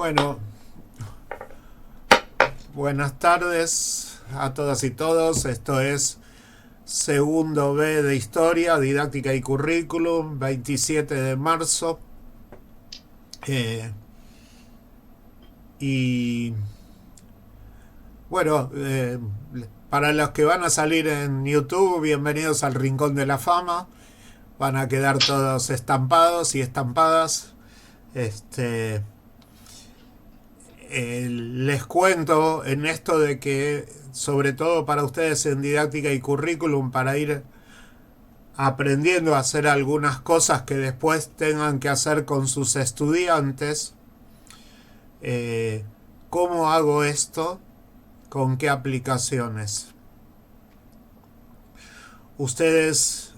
Bueno, buenas tardes a todas y todos. Esto es segundo B de Historia, Didáctica y Currículum, 27 de marzo. Y bueno, para los que van a salir en YouTube, bienvenidos al Rincón de la Fama. Van a quedar todos estampados y estampadas. Les cuento en esto de que, sobre todo para ustedes en didáctica y currículum, para ir aprendiendo a hacer algunas cosas que después tengan que hacer con sus estudiantes, ¿cómo hago esto? ¿Con qué aplicaciones? Ustedes,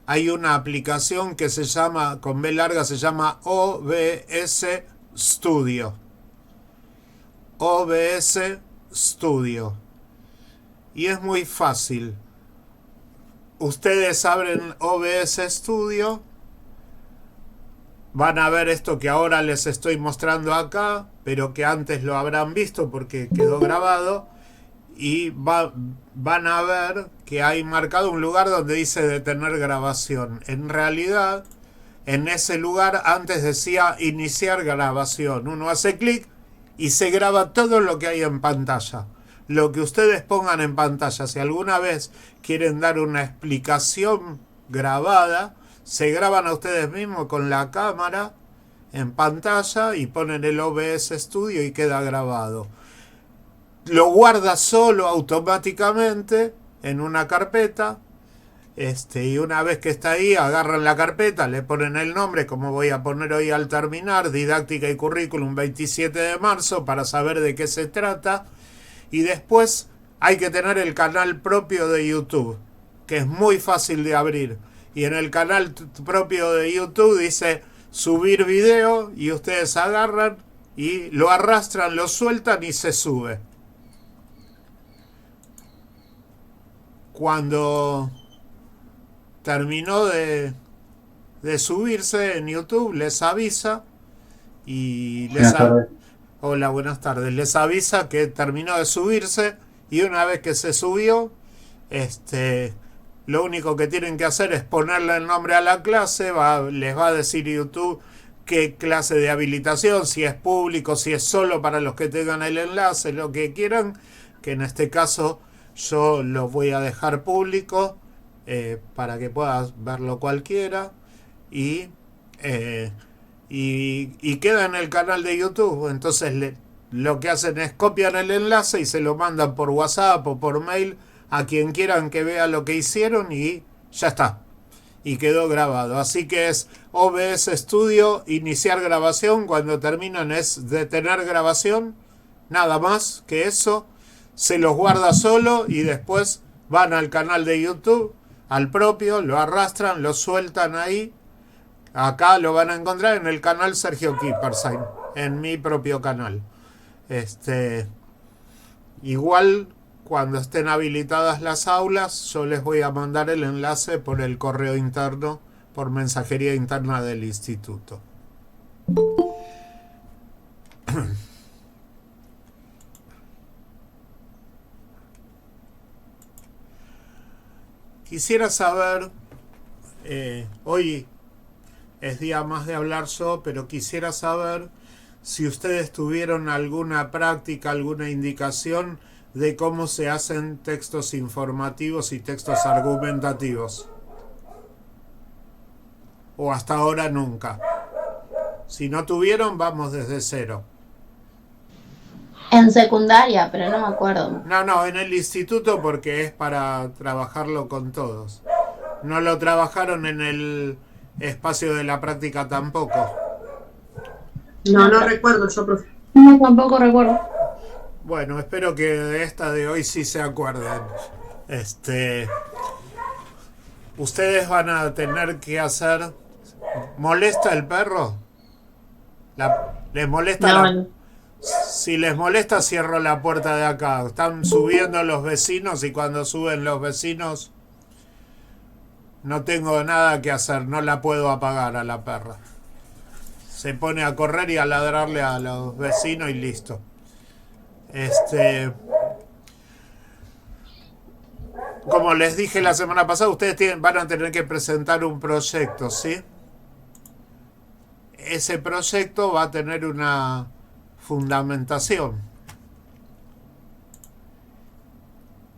hay una aplicación que se llama, con B larga, se llama OBS Studio. OBS Studio. Y es muy fácil. Ustedes abren OBS Studio, van a ver esto que ahora les estoy mostrando acá, pero que antes lo habrán visto porque quedó grabado, y van a ver que hay marcado un lugar donde dice detener grabación. En realidad, en ese lugar antes decía iniciar grabación. Uno hace clic y se graba todo lo que hay en pantalla. Lo que ustedes pongan en pantalla, si alguna vez quieren dar una explicación grabada, se graban a ustedes mismos con la cámara en pantalla y ponen el OBS Studio y queda grabado. Lo guarda solo automáticamente en una carpeta. Y una vez que está ahí, agarran la carpeta, le ponen el nombre, como voy a poner hoy al terminar, Didáctica y Currículum 27 de marzo, para saber de qué se trata. Y después hay que tener el canal propio de YouTube, que es muy fácil de abrir. Y en el canal propio de YouTube dice subir video, y ustedes agarran y lo arrastran, lo sueltan y se sube. Cuando terminó de subirse en YouTube, les avisa y hola, buenas tardes. Les avisa que terminó de subirse, y una vez que se subió, lo único que tienen que hacer es ponerle el nombre a la clase. Les va a decir YouTube qué clase de habilitación, si es público, si es solo para los que tengan el enlace, lo que quieran, que en este caso yo lo voy a dejar público, para que pueda verlo cualquiera, y queda en el canal de YouTube. Entonces lo que hacen es copian el enlace y se lo mandan por WhatsApp o por mail a quien quieran que vea lo que hicieron, y ya está, y quedó grabado. Así que es OBS Studio, iniciar grabación. Cuando terminan es detener grabación, nada más que eso. Se los guarda solo y después van al canal de YouTube, al propio, lo arrastran, lo sueltan ahí. Acá lo van a encontrar en el canal Sergio Kipperstein, en mi propio canal. Igual, cuando estén habilitadas las aulas, yo les voy a mandar el enlace por el correo interno, por mensajería interna del instituto. Quisiera saber, hoy es día más de hablar yo, pero quisiera saber si ustedes tuvieron alguna práctica, alguna indicación de cómo se hacen textos informativos y textos argumentativos. O hasta ahora nunca. Si no tuvieron, vamos desde cero. En secundaria, pero no me acuerdo. No, en el instituto, porque es para trabajarlo con todos. No lo trabajaron en el espacio de la práctica tampoco. No recuerdo yo, profe. No, tampoco recuerdo. Bueno, espero que de esta de hoy sí se acuerden. Ustedes van a tener que hacer... ¿Molesta el perro? ¿Les molesta No. Si les molesta, cierro la puerta de acá. Están subiendo los vecinos, y cuando suben los vecinos no tengo nada que hacer. No la puedo apagar a la perra. Se pone a correr y a ladrarle a los vecinos y listo. Como les dije la semana pasada, ustedes van a tener que presentar un proyecto, ¿sí? Ese proyecto va a tener una fundamentación.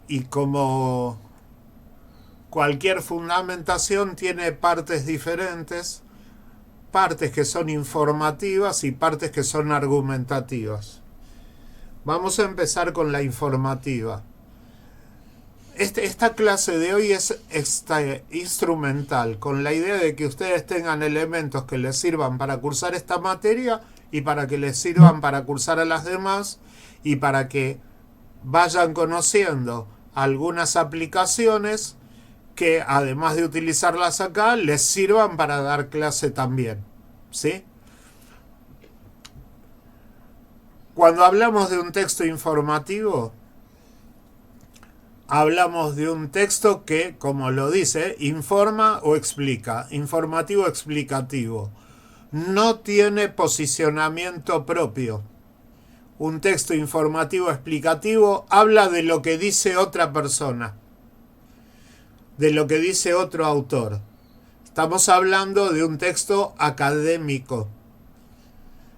Y como cualquier fundamentación tiene partes diferentes, partes que son informativas y partes que son argumentativas. Vamos a empezar con la informativa. Esta clase de hoy es instrumental, con la idea de que ustedes tengan elementos que les sirvan para cursar esta materia y para que les sirvan para cursar a las demás y para que vayan conociendo algunas aplicaciones que, además de utilizarlas acá, les sirvan para dar clase también, ¿sí? Cuando hablamos de un texto informativo, hablamos de un texto que, como lo dice, informa o explica, informativo explicativo. No tiene posicionamiento propio. Un texto informativo explicativo habla de lo que dice otra persona, de lo que dice otro autor. Estamos hablando de un texto académico.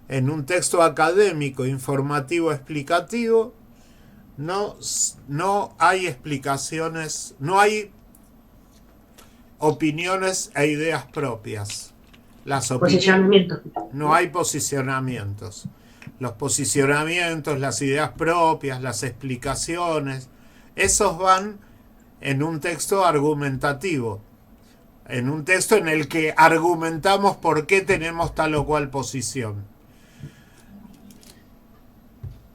En un texto académico, informativo, explicativo, no hay explicaciones, no hay opiniones e ideas propias. No hay posicionamientos. Los posicionamientos, las ideas propias, las explicaciones, esos van en un texto argumentativo, en un texto en el que argumentamos por qué tenemos tal o cual posición.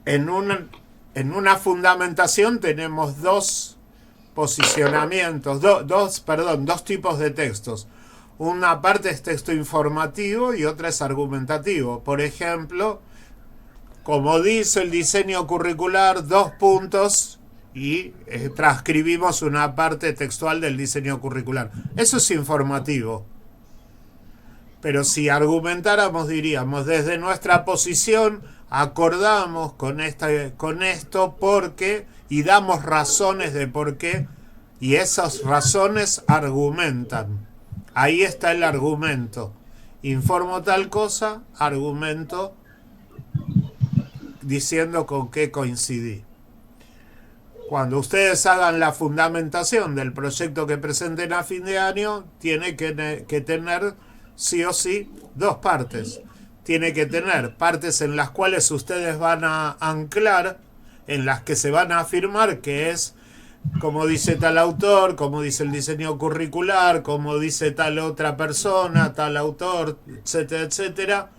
En una fundamentación tenemos dos posicionamientos, dos tipos de textos. Una parte es texto informativo y otra es argumentativo. Por ejemplo, como dice el diseño curricular, 2 puntos y transcribimos una parte textual del diseño curricular. Eso es informativo. Pero si argumentáramos, diríamos, desde nuestra posición acordamos con esto porque, y damos razones de por qué, y esas razones argumentan. Ahí está el argumento. Informo tal cosa, argumento diciendo con qué coincidí. Cuando ustedes hagan la fundamentación del proyecto que presenten a fin de año, tiene que tener sí o sí 2 partes. Tiene que tener partes en las cuales ustedes van a anclar, en las que se van a afirmar que es como dice tal autor, como dice el diseño curricular, como dice tal otra persona, tal autor, etcétera, etcétera.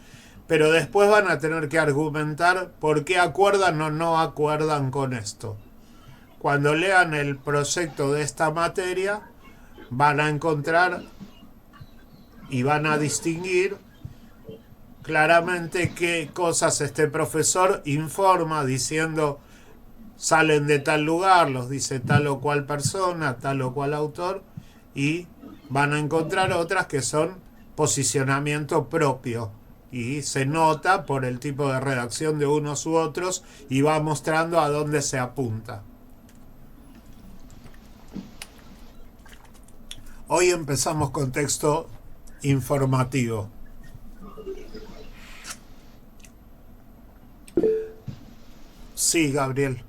Pero después van a tener que argumentar por qué acuerdan o no acuerdan con esto. Cuando lean el proyecto de esta materia, van a encontrar y van a distinguir claramente qué cosas este profesor informa diciendo salen de tal lugar, los dice tal o cual persona, tal o cual autor, y van a encontrar otras que son posicionamiento propio. Y se nota por el tipo de redacción de unos u otros y va mostrando a dónde se apunta. Hoy empezamos con texto informativo. Sí, Gabriel.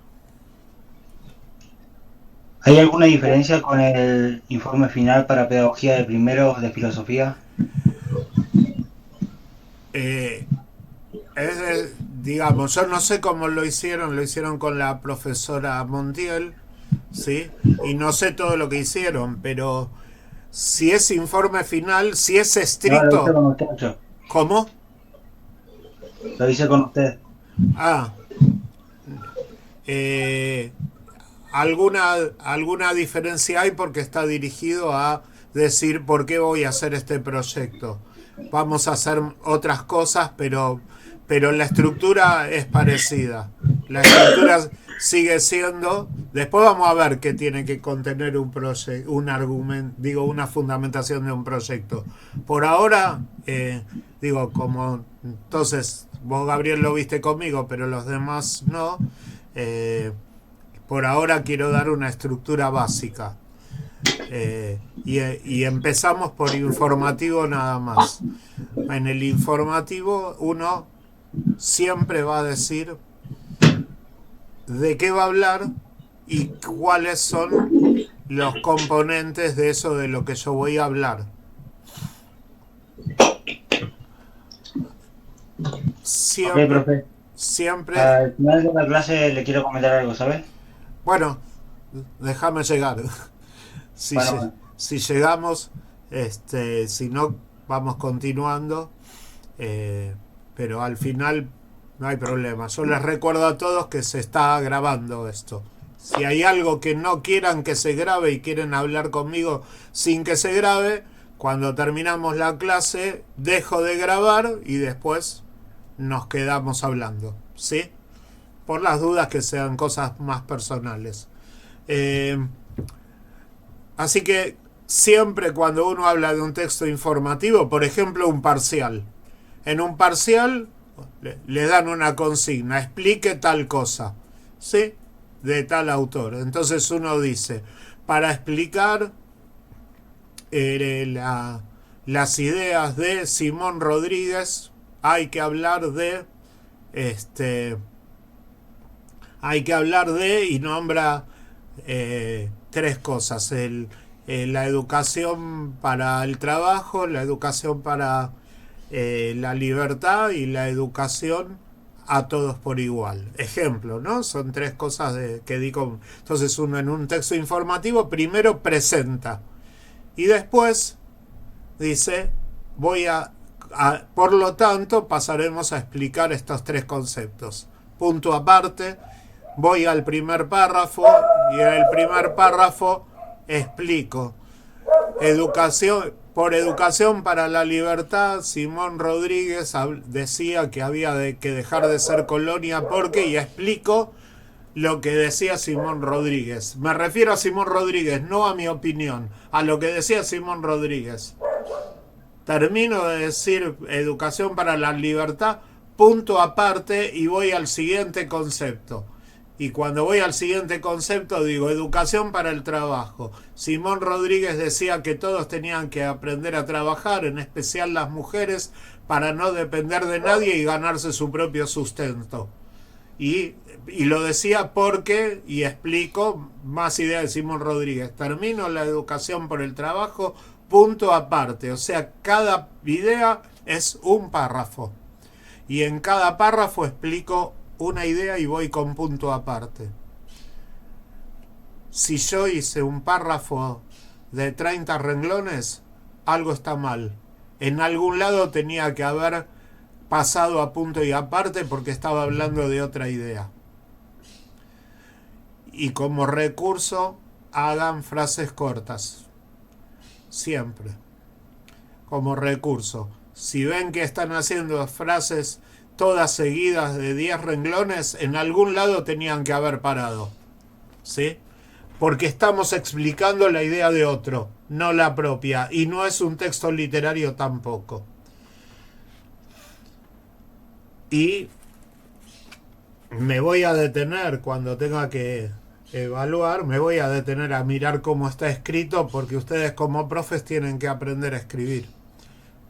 ¿Hay alguna diferencia con el informe final para pedagogía de primeros de filosofía? Digamos, yo no sé cómo lo hicieron con la profesora Montiel, ¿sí? Y no sé todo lo que hicieron, pero si es informe final, si es estricto... No, lo hice con usted, yo. ¿Cómo? Lo hice con usted. Alguna diferencia hay porque está dirigido a decir por qué voy a hacer este proyecto. Vamos a hacer otras cosas, pero la estructura es parecida. La estructura sigue siendo. Después vamos a ver qué tiene que contener un argumento, digo, una fundamentación de un proyecto. Por ahora, como entonces vos, Gabriel, lo viste conmigo, pero los demás no. Por ahora quiero dar una estructura básica. Y empezamos por informativo nada más. En el informativo uno siempre va a decir de qué va a hablar y cuáles son los componentes de eso de lo que yo voy a hablar. Siempre, Ok, profe. siempre. Al final de la clase le quiero comentar algo, ¿sabes? Bueno, déjame llegar. Si, Bueno, si llegamos, si no, vamos continuando. Pero al final no hay problema. Yo les recuerdo a todos que se está grabando esto. Si hay algo que no quieran que se grabe y quieren hablar conmigo sin que se grabe, cuando terminamos la clase dejo de grabar y después nos quedamos hablando, ¿sí? Por las dudas que sean cosas más personales. Así que siempre cuando uno habla de un texto informativo, por ejemplo un parcial, en un parcial le dan una consigna, explique tal cosa, ¿sí? De tal autor. Entonces uno dice, para explicar las ideas de Simón Rodríguez hay que hablar de y nombra tres cosas: la educación para el trabajo, la educación para la libertad y la educación a todos por igual. Ejemplo, ¿no? Son tres cosas que digo. Entonces uno en un texto informativo primero presenta y después dice, por lo tanto pasaremos a explicar estos tres conceptos. Punto aparte, voy al primer párrafo y en el primer párrafo explico por educación para la libertad. Simón Rodríguez decía que había que dejar de ser colonia porque, y explico lo que decía Simón Rodríguez. Me refiero a Simón Rodríguez, no a mi opinión, a lo que decía Simón Rodríguez. Termino de decir educación para la libertad, punto aparte, y voy al siguiente concepto. Y cuando voy al siguiente concepto digo educación para el trabajo. Simón Rodríguez decía que todos tenían que aprender a trabajar, en especial las mujeres, para no depender de nadie y ganarse su propio sustento. Y lo decía porque, y explico más ideas de Simón Rodríguez, termino la educación por el trabajo, punto aparte. O sea, cada idea es un párrafo. Y en cada párrafo explico una idea y voy con punto aparte. Si yo hice un párrafo de 30 renglones, algo está mal. En algún lado tenía que haber pasado a punto y aparte porque estaba hablando de otra idea. Y como recurso, hagan frases cortas. Siempre. Como recurso. Si ven que están haciendo frases todas seguidas de 10 renglones, en algún lado tenían que haber parado, ¿sí? Porque estamos explicando la idea de otro, no la propia, y no es un texto literario tampoco. Y me voy a detener cuando tenga que evaluar, me voy a detener a mirar cómo está escrito, porque ustedes como profes tienen que aprender a escribir.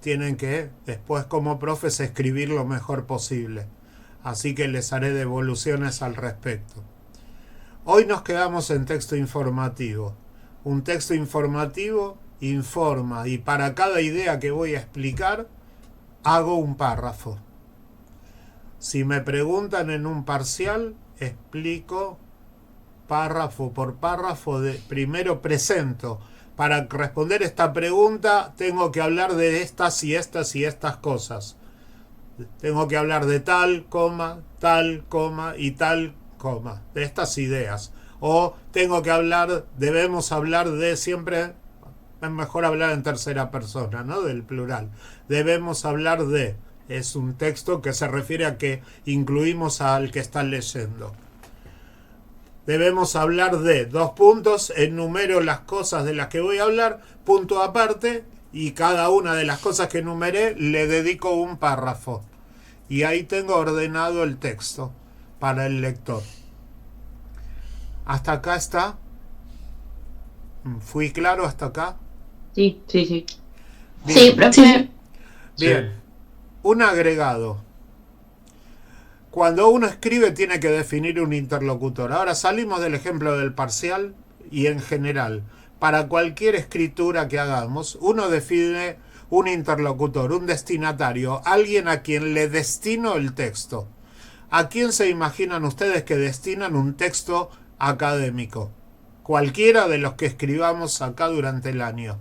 Tienen que, después como profes, escribir lo mejor posible. Así que les haré devoluciones al respecto. Hoy nos quedamos en texto informativo. Un texto informativo informa y para cada idea que voy a explicar hago un párrafo. Si me preguntan en un parcial, explico párrafo por párrafo. Primero presento. Para responder esta pregunta tengo que hablar de estas y estas y estas cosas. Tengo que hablar de tal, coma, y tal, coma, de estas ideas. O tengo que hablar, debemos hablar de, siempre es mejor hablar en tercera persona, ¿no? Del plural. Debemos hablar de Es un texto que se refiere a que incluimos al que está leyendo. Debemos hablar de 2 puntos, enumero las cosas de las que voy a hablar, punto aparte, y cada una de las cosas que enumeré le dedico un párrafo. Y ahí tengo ordenado el texto para el lector. ¿Hasta acá está? ¿Fui claro hasta acá? Sí, sí, sí. Bien. Sí, profe. Bien. Un agregado. Cuando uno escribe tiene que definir un interlocutor. Ahora salimos del ejemplo del parcial y en general. Para cualquier escritura que hagamos, uno define un interlocutor, un destinatario, alguien a quien le destino el texto. ¿A quién se imaginan ustedes que destinan un texto académico? Cualquiera de los que escribamos acá durante el año,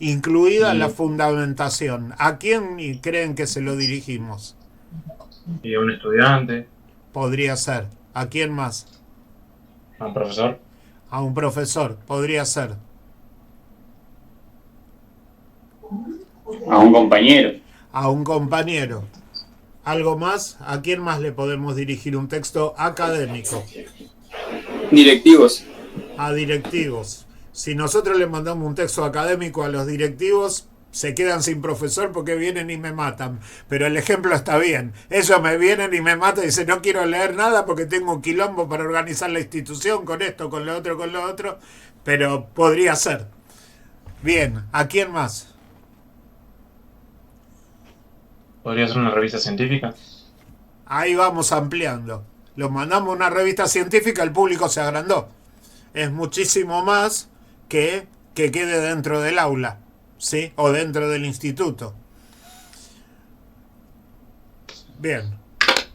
incluida la fundamentación. ¿A quién creen que se lo dirigimos? Y a un estudiante, Podría ser. ¿A quién más? a un profesor, A un profesor. Podría ser. A un compañero. A un compañero. ¿Algo más? ¿A quién más le podemos dirigir un texto académico? Directivos. A directivos. Si nosotros le mandamos un texto académico a los directivos, se quedan sin profesor porque vienen y me matan. Pero el ejemplo está bien. Ellos me vienen y me matan y dicen, no quiero leer nada porque tengo un quilombo para organizar la institución con esto, con lo otro. Pero podría ser. Bien, ¿a quién más? podría ser una revista científica. Ahí vamos ampliando. Lo mandamos a una revista científica, el público se agrandó. Es muchísimo más que quede dentro del aula, ¿sí? O dentro del instituto. Bien.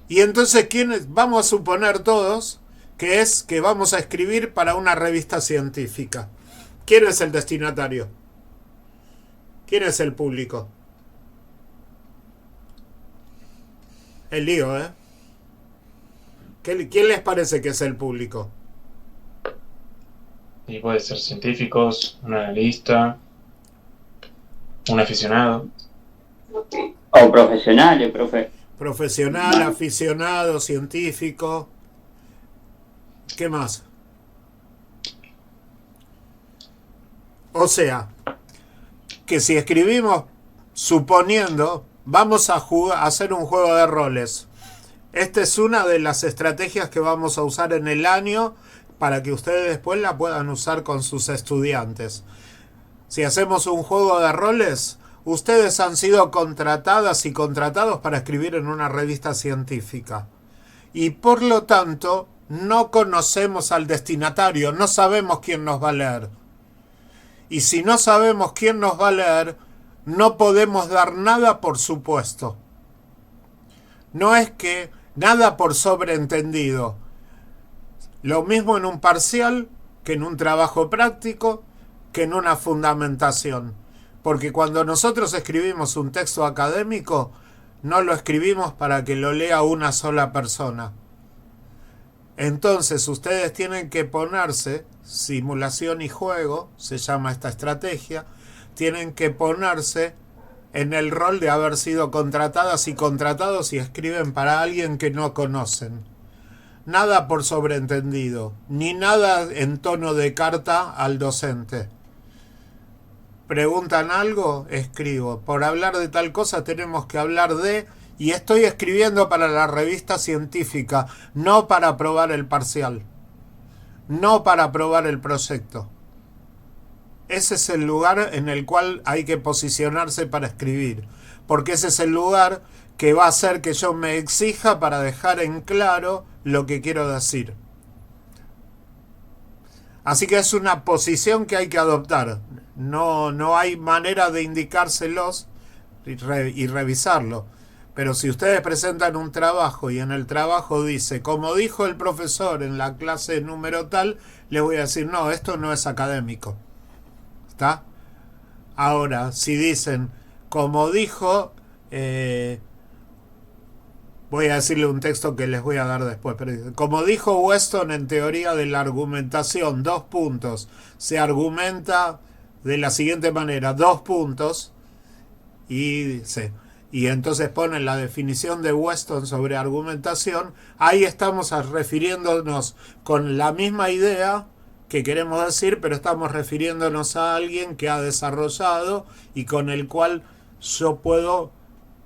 Y entonces, ¿quiénes? Vamos a suponer todos que vamos a escribir para una revista científica. ¿Quién es el destinatario? ¿Quién es el público? El lío, ¿eh? ¿Quién les parece que es el público? Y puede ser científicos, un analista, un aficionado. O profesionales, profe. Profesional, aficionado, científico. ¿Qué más? O sea, que si escribimos suponiendo, vamos a hacer un juego de roles. Esta es una de las estrategias que vamos a usar en el año para que ustedes después la puedan usar con sus estudiantes. Si hacemos un juego de roles, ustedes han sido contratadas y contratados para escribir en una revista científica. Y por lo tanto, no conocemos al destinatario, no sabemos quién nos va a leer. Y si no sabemos quién nos va a leer, no podemos dar nada por supuesto. No es que nada por sobreentendido. Lo mismo en un parcial que en un trabajo práctico, que en una fundamentación. Porque cuando nosotros escribimos un texto académico, no lo escribimos para que lo lea una sola persona. Entonces ustedes tienen que ponerse, simulación y juego, se llama esta estrategia, tienen que ponerse en el rol de haber sido contratadas y contratados y escriben para alguien que no conocen. Nada por sobreentendido, ni nada en tono de carta al docente. ¿Preguntan algo? Escribo. Por hablar de tal cosa tenemos que hablar de... Y estoy escribiendo para la revista científica, no para aprobar el parcial, no para aprobar el proyecto. Ese es el lugar en el cual hay que posicionarse para escribir, porque ese es el lugar que va a hacer que yo me exija para dejar en claro lo que quiero decir. Así que es una posición que hay que adoptar. No hay manera de indicárselos y revisarlo. Pero si ustedes presentan un trabajo y en el trabajo dice, como dijo el profesor en la clase número tal, les voy a decir, no, esto no es académico. ¿Está? Ahora, si dicen, como dijo, voy a decirle un texto que les voy a dar después, pero como dijo Weston en teoría de la argumentación, 2 puntos, se argumenta de la siguiente manera, 2 puntos, y dice... y entonces ponen la definición de Weston sobre argumentación, ahí estamos refiriéndonos con la misma idea que queremos decir, pero estamos refiriéndonos a alguien que ha desarrollado y con el cual yo puedo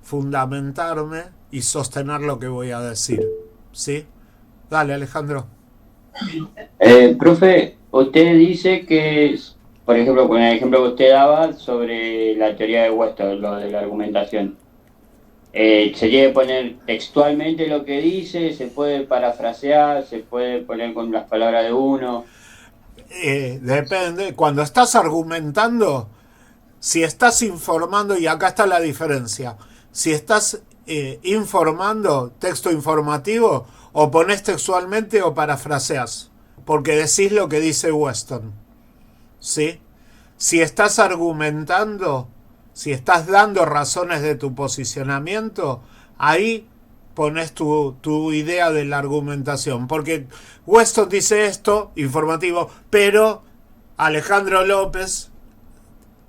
fundamentarme y sostener lo que voy a decir. ¿Sí? Dale, Alejandro. Profe, usted dice que, por ejemplo, con el ejemplo que usted daba sobre la teoría de Weston, lo de la argumentación, se debe poner textualmente lo que dice, se puede parafrasear, se puede poner con las palabras de uno. Depende. Cuando estás argumentando, si estás informando, y acá está la diferencia, si estás informando, texto informativo, o pones textualmente o parafraseas, porque decís lo que dice Weston. ¿Sí? Si estás argumentando, si estás dando razones de tu posicionamiento, ahí pones tu idea de la argumentación. Porque Weston dice esto, informativo, pero Alejandro López,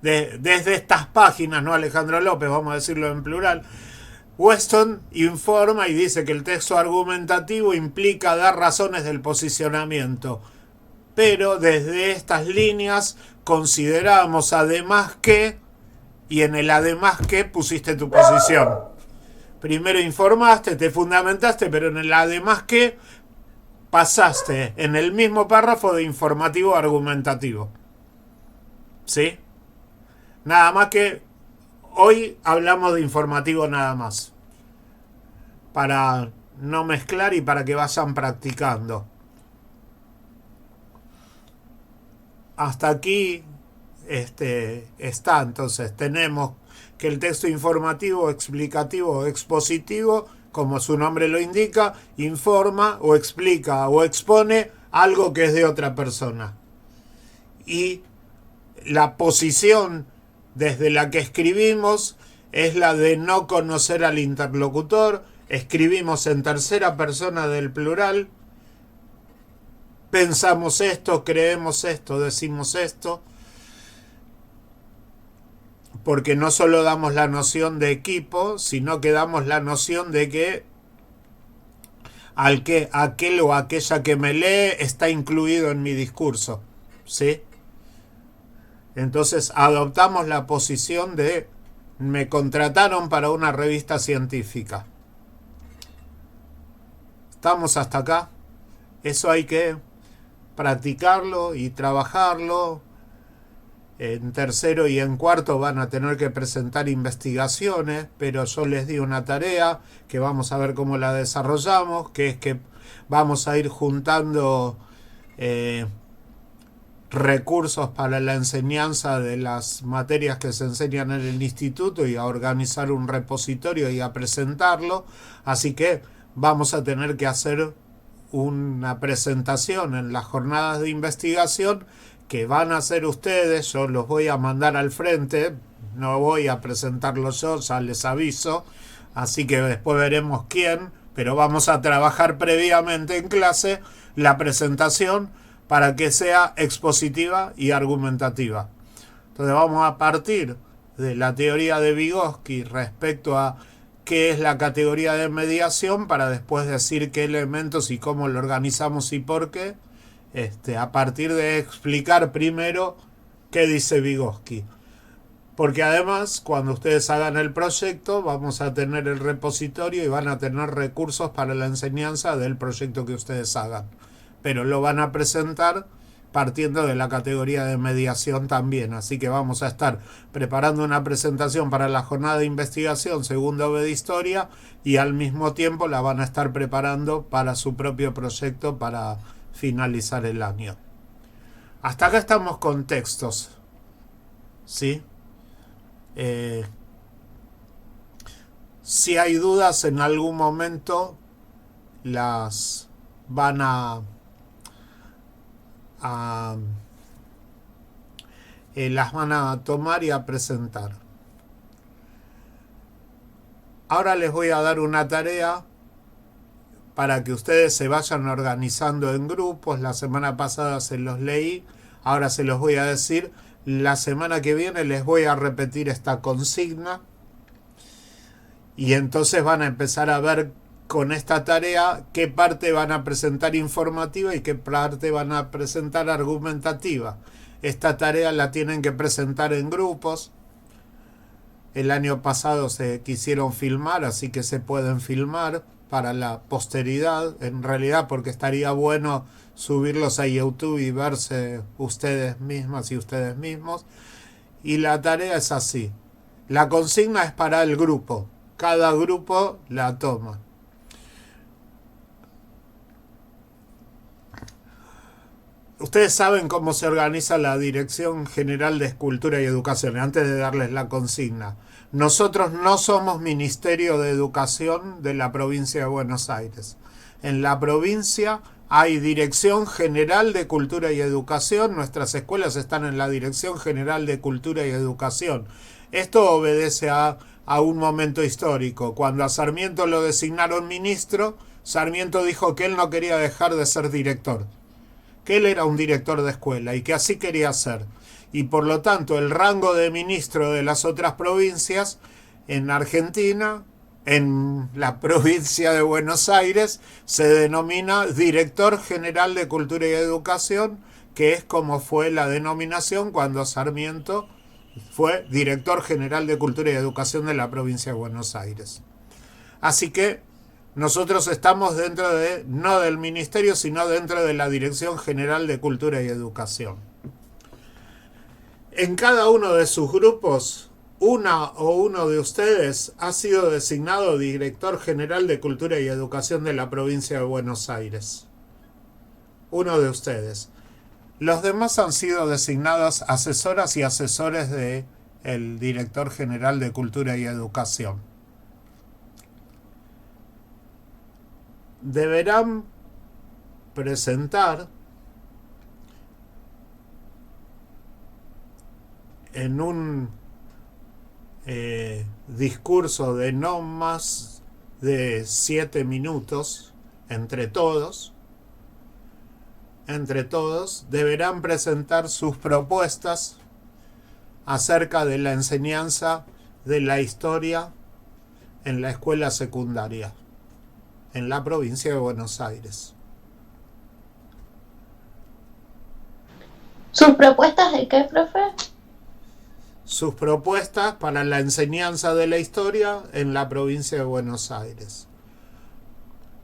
desde estas páginas, no Alejandro López, vamos a decirlo en plural, Weston informa y dice que el texto argumentativo implica dar razones del posicionamiento. Pero desde estas líneas consideramos además que, y en el además que pusiste tu posición. Primero informaste, te fundamentaste, pero en el además que pasaste en el mismo párrafo de informativo a argumentativo. ¿Sí? Nada más que hoy hablamos de informativo nada más. Para no mezclar y para que vayan practicando. Hasta aquí está. Entonces tenemos que el texto informativo, explicativo o expositivo, como su nombre lo indica, informa o explica o expone algo que es de otra persona. Y la posición desde la que escribimos es la de no conocer al interlocutor. Escribimos en tercera persona del plural. Pensamos esto, creemos esto, decimos esto. Porque no solo damos la noción de equipo, sino que damos la noción de que aquel o aquella que me lee está incluido en mi discurso. ¿Sí? Entonces adoptamos la posición de me contrataron para una revista científica. ¿Estamos hasta acá? Eso hay que practicarlo y trabajarlo. En tercero y en cuarto van a tener que presentar investigaciones, pero yo les di una tarea que vamos a ver cómo la desarrollamos, que es que vamos a ir juntando recursos para la enseñanza de las materias que se enseñan en el instituto y a organizar un repositorio y a presentarlo. Así que vamos a tener que hacer una presentación en las jornadas de investigación que van a hacer ustedes. Yo los voy a mandar al frente, no voy a presentarlo yo, ya les aviso, así que después veremos quién, pero vamos a trabajar previamente en clase la presentación para que sea expositiva y argumentativa. Entonces vamos a partir de la teoría de Vygotsky respecto a qué es la categoría de mediación para después decir qué elementos y cómo lo organizamos y por qué. A partir de explicar primero qué dice Vygotsky. Porque además, cuando ustedes hagan el proyecto, vamos a tener el repositorio y van a tener recursos para la enseñanza del proyecto que ustedes hagan. Pero lo van a presentar partiendo de la categoría de mediación también. Así que vamos a estar preparando una presentación para la jornada de investigación segundo B de historia y al mismo tiempo la van a estar preparando para su propio proyecto para finalizar el año. Hasta acá estamos con textos. ¿Sí? Si hay dudas en algún momento las van las van a tomar y a presentar. Ahora les voy a dar una tarea para que ustedes se vayan organizando en grupos. La semana pasada se los leí, ahora se los voy a decir. La semana que viene les voy a repetir esta consigna Y entonces van a empezar a ver con esta tarea qué parte van a presentar informativa y qué parte van a presentar argumentativa. Esta tarea la tienen que presentar en grupos. El año pasado se quisieron filmar, así que se pueden filmar para la posteridad, en realidad, porque estaría bueno subirlos a YouTube y verse ustedes mismas y ustedes mismos. Y la tarea es así. La consigna es para el grupo. Cada grupo la toma. Ustedes saben cómo se organiza la Dirección General de Cultura y Educación, antes de darles la consigna. Nosotros no somos Ministerio de Educación de la provincia de Buenos Aires. En la provincia hay Dirección General de Cultura y Educación. Nuestras escuelas están en la Dirección General de Cultura y Educación. Esto obedece a un momento histórico. Cuando a Sarmiento lo designaron ministro, Sarmiento dijo que él no quería dejar de ser director, que él era un director de escuela y que así quería ser. Y por lo tanto el rango de ministro de las otras provincias en Argentina, en la provincia de Buenos Aires, se denomina Director General de Cultura y Educación, que es como fue la denominación cuando Sarmiento fue Director General de Cultura y Educación de la provincia de Buenos Aires. Así que nosotros estamos dentro de, no del ministerio, sino dentro de la Dirección General de Cultura y Educación. En cada uno de sus grupos, una o uno de ustedes ha sido designado Director General de Cultura y Educación de la provincia de Buenos Aires. Uno de ustedes. Los demás han sido designados asesoras y asesores del Director General de Cultura y Educación. Deberán presentar en un discurso de no más de 7 minutos entre todos, deberán presentar sus propuestas acerca de la enseñanza de la historia en la escuela secundaria en la provincia de Buenos Aires. ¿Sus propuestas de qué, profe? Sus propuestas para la enseñanza de la historia en la provincia de Buenos Aires.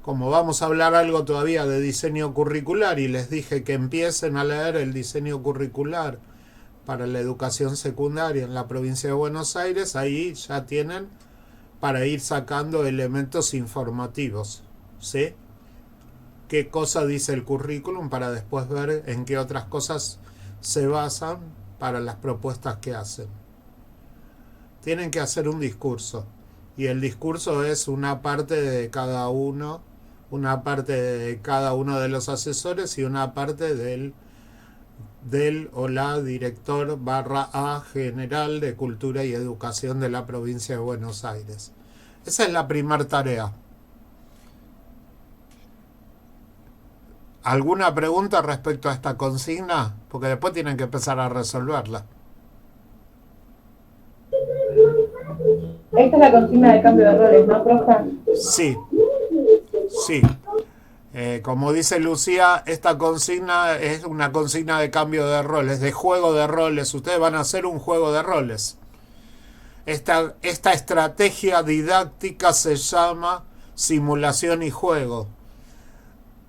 Como vamos a hablar algo todavía de diseño curricular y les dije que empiecen a leer el diseño curricular para la educación secundaria en la provincia de Buenos Aires, ahí ya tienen para ir sacando elementos informativos, ¿sí? ¿Qué cosa dice el currículum para después ver en qué otras cosas se basan para las propuestas que hacen? Tienen que hacer un discurso y el discurso es una parte de cada uno, una parte de cada uno de los asesores y una parte del o la director /A general de Cultura y Educación de la provincia de Buenos Aires. Esa es la primera tarea. ¿Alguna pregunta respecto a esta consigna? Porque después tienen que empezar a resolverla. Esta es la consigna de cambio de roles, ¿no, profe? Sí. Como dice Lucía, esta consigna es una consigna de cambio de roles, de juego de roles. Ustedes van a hacer un juego de roles. Esta estrategia didáctica se llama simulación y juego.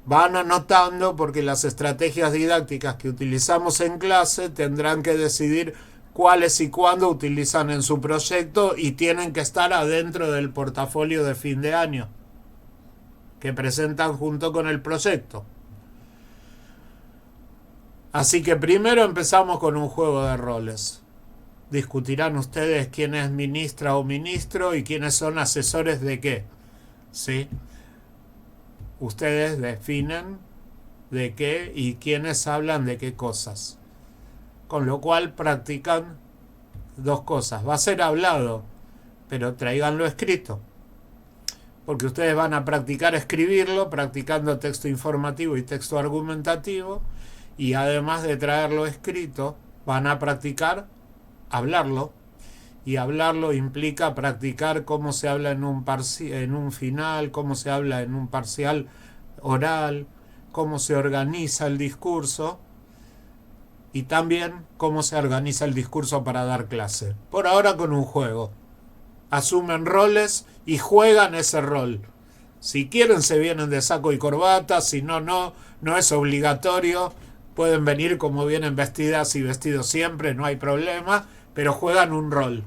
Van anotando porque las estrategias didácticas que utilizamos en clase tendrán que decidir cuáles y cuándo utilizan en su proyecto y tienen que estar adentro del portafolio de fin de año que presentan junto con el proyecto. Así que primero empezamos con un juego de roles. Discutirán ustedes quién es ministra o ministro y quiénes son asesores de qué, ¿sí? Ustedes definen de qué y quiénes hablan de qué cosas. Con lo cual practican dos cosas. Va a ser hablado, pero tráiganlo escrito. Porque ustedes van a practicar escribirlo, practicando texto informativo y texto argumentativo. Y además de traerlo escrito, van a practicar hablarlo. y hablarlo implica practicar cómo se habla en un final, cómo se habla en un parcial oral, cómo se organiza el discurso y también cómo se organiza el discurso para dar clase. Por ahora con un juego. Asumen roles y juegan ese rol. Si quieren se vienen de saco y corbata, si no, no es obligatorio. Pueden venir como vienen vestidas y vestidos siempre, no hay problema, pero juegan un rol.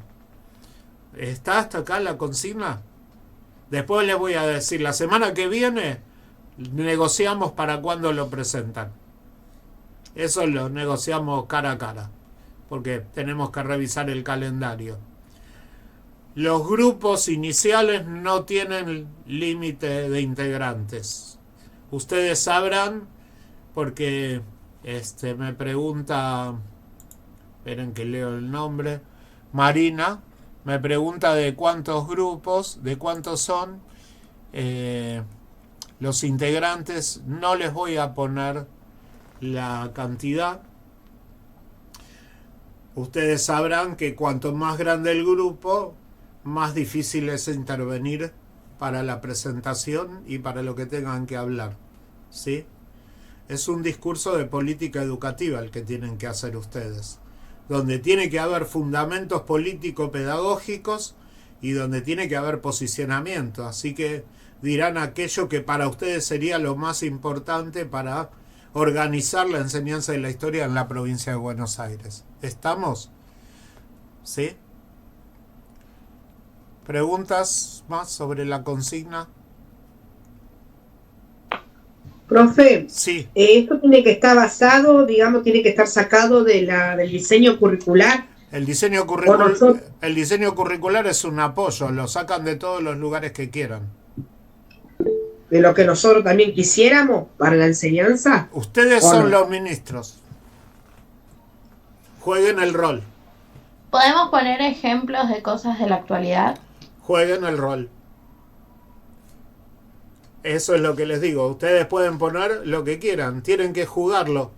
¿Está hasta acá la consigna? Después les voy a decir, la semana que viene negociamos para cuándo lo presentan. Eso lo negociamos cara a cara, porque tenemos que revisar el calendario. Los grupos iniciales no tienen límite de integrantes. Ustedes sabrán, porque me pregunta, esperen que leo el nombre, Marina, me pregunta de cuántos grupos, de cuántos son los integrantes. No les voy a poner la cantidad. Ustedes sabrán que cuanto más grande el grupo, más difícil es intervenir para la presentación y para lo que tengan que hablar, ¿sí? Es un discurso de política educativa el que tienen que hacer ustedes, donde tiene que haber fundamentos político-pedagógicos y donde tiene que haber posicionamiento. Así que dirán aquello que para ustedes sería lo más importante para organizar la enseñanza de la historia en la provincia de Buenos Aires. ¿Estamos? ¿Sí? ¿Preguntas más sobre la consigna? Profe, Sí. esto tiene que estar basado, digamos, tiene que estar sacado del diseño curricular. El diseño curricular es un apoyo, lo sacan de todos los lugares que quieran. De lo que nosotros también quisiéramos para la enseñanza. Ustedes son los ministros. Jueguen el rol. ¿Podemos poner ejemplos de cosas de la actualidad? Jueguen el rol. Eso es lo que les digo. Ustedes pueden poner lo que quieran. Tienen que jugarlo.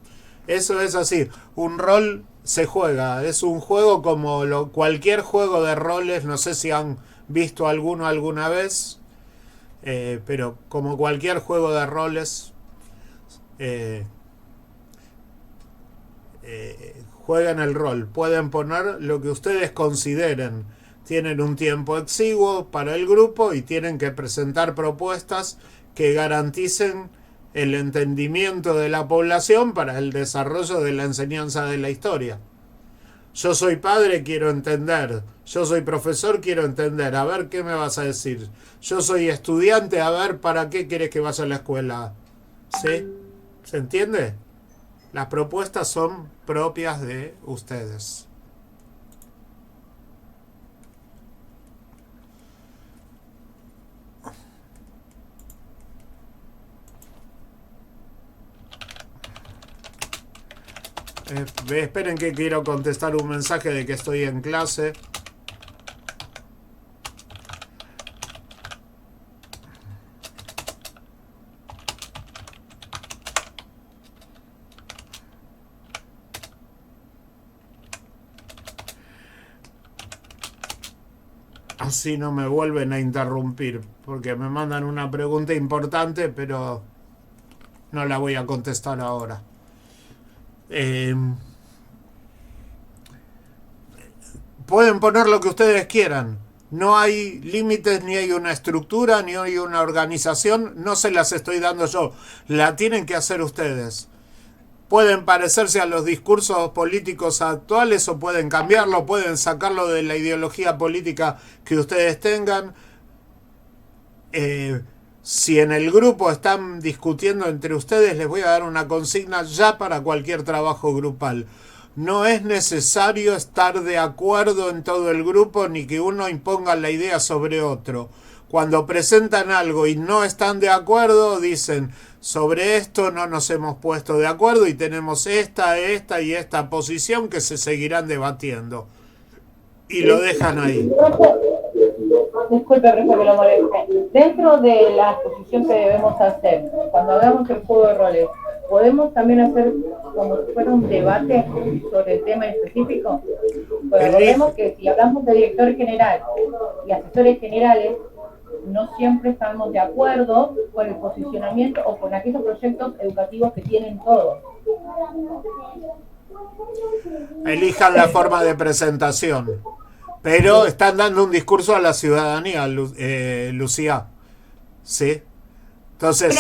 Eso es así. Un rol se juega. Es un juego como cualquier juego de roles. No sé si han visto alguno alguna vez. Pero como cualquier juego de roles. Juegan el rol. Pueden poner lo que ustedes consideren. Tienen un tiempo exiguo para el grupo y tienen que presentar propuestas que garanticen el entendimiento de la población para el desarrollo de la enseñanza de la historia. Yo soy padre, quiero entender. Yo soy profesor, quiero entender. A ver, ¿qué me vas a decir? Yo soy estudiante, a ver, ¿para qué quieres que vaya a la escuela? ¿Sí? ¿Se entiende? Las propuestas son propias de ustedes. Esperen que quiero contestar un mensaje de que estoy en clase. Así no me vuelven a interrumpir, porque me mandan una pregunta importante, pero no la voy a contestar ahora. Pueden poner lo que ustedes quieran. No hay límites, ni hay una estructura, ni hay una organización. No se las estoy dando yo. La tienen que hacer ustedes. Pueden parecerse a los discursos políticos actuales o pueden cambiarlo, pueden sacarlo de la ideología política que ustedes tengan. Si en el grupo están discutiendo entre ustedes, les voy a dar una consigna ya para cualquier trabajo grupal. No es necesario estar de acuerdo en todo el grupo ni que uno imponga la idea sobre otro. Cuando presentan algo y no están de acuerdo, dicen, sobre esto no nos hemos puesto de acuerdo y tenemos esta y esta posición que se seguirán debatiendo. Y lo dejan ahí. Disculpe, profe, que lo moleste. Dentro de la exposición que debemos hacer, cuando hagamos el juego de roles, podemos también hacer como si fuera un debate sobre el tema específico. Pues recordemos que si hablamos de director general y asesores generales, no siempre estamos de acuerdo con el posicionamiento o con aquellos proyectos educativos que tienen todos. Elijan la forma de presentación. Pero están dando un discurso a la ciudadanía, Lucía. ¿Sí? Entonces,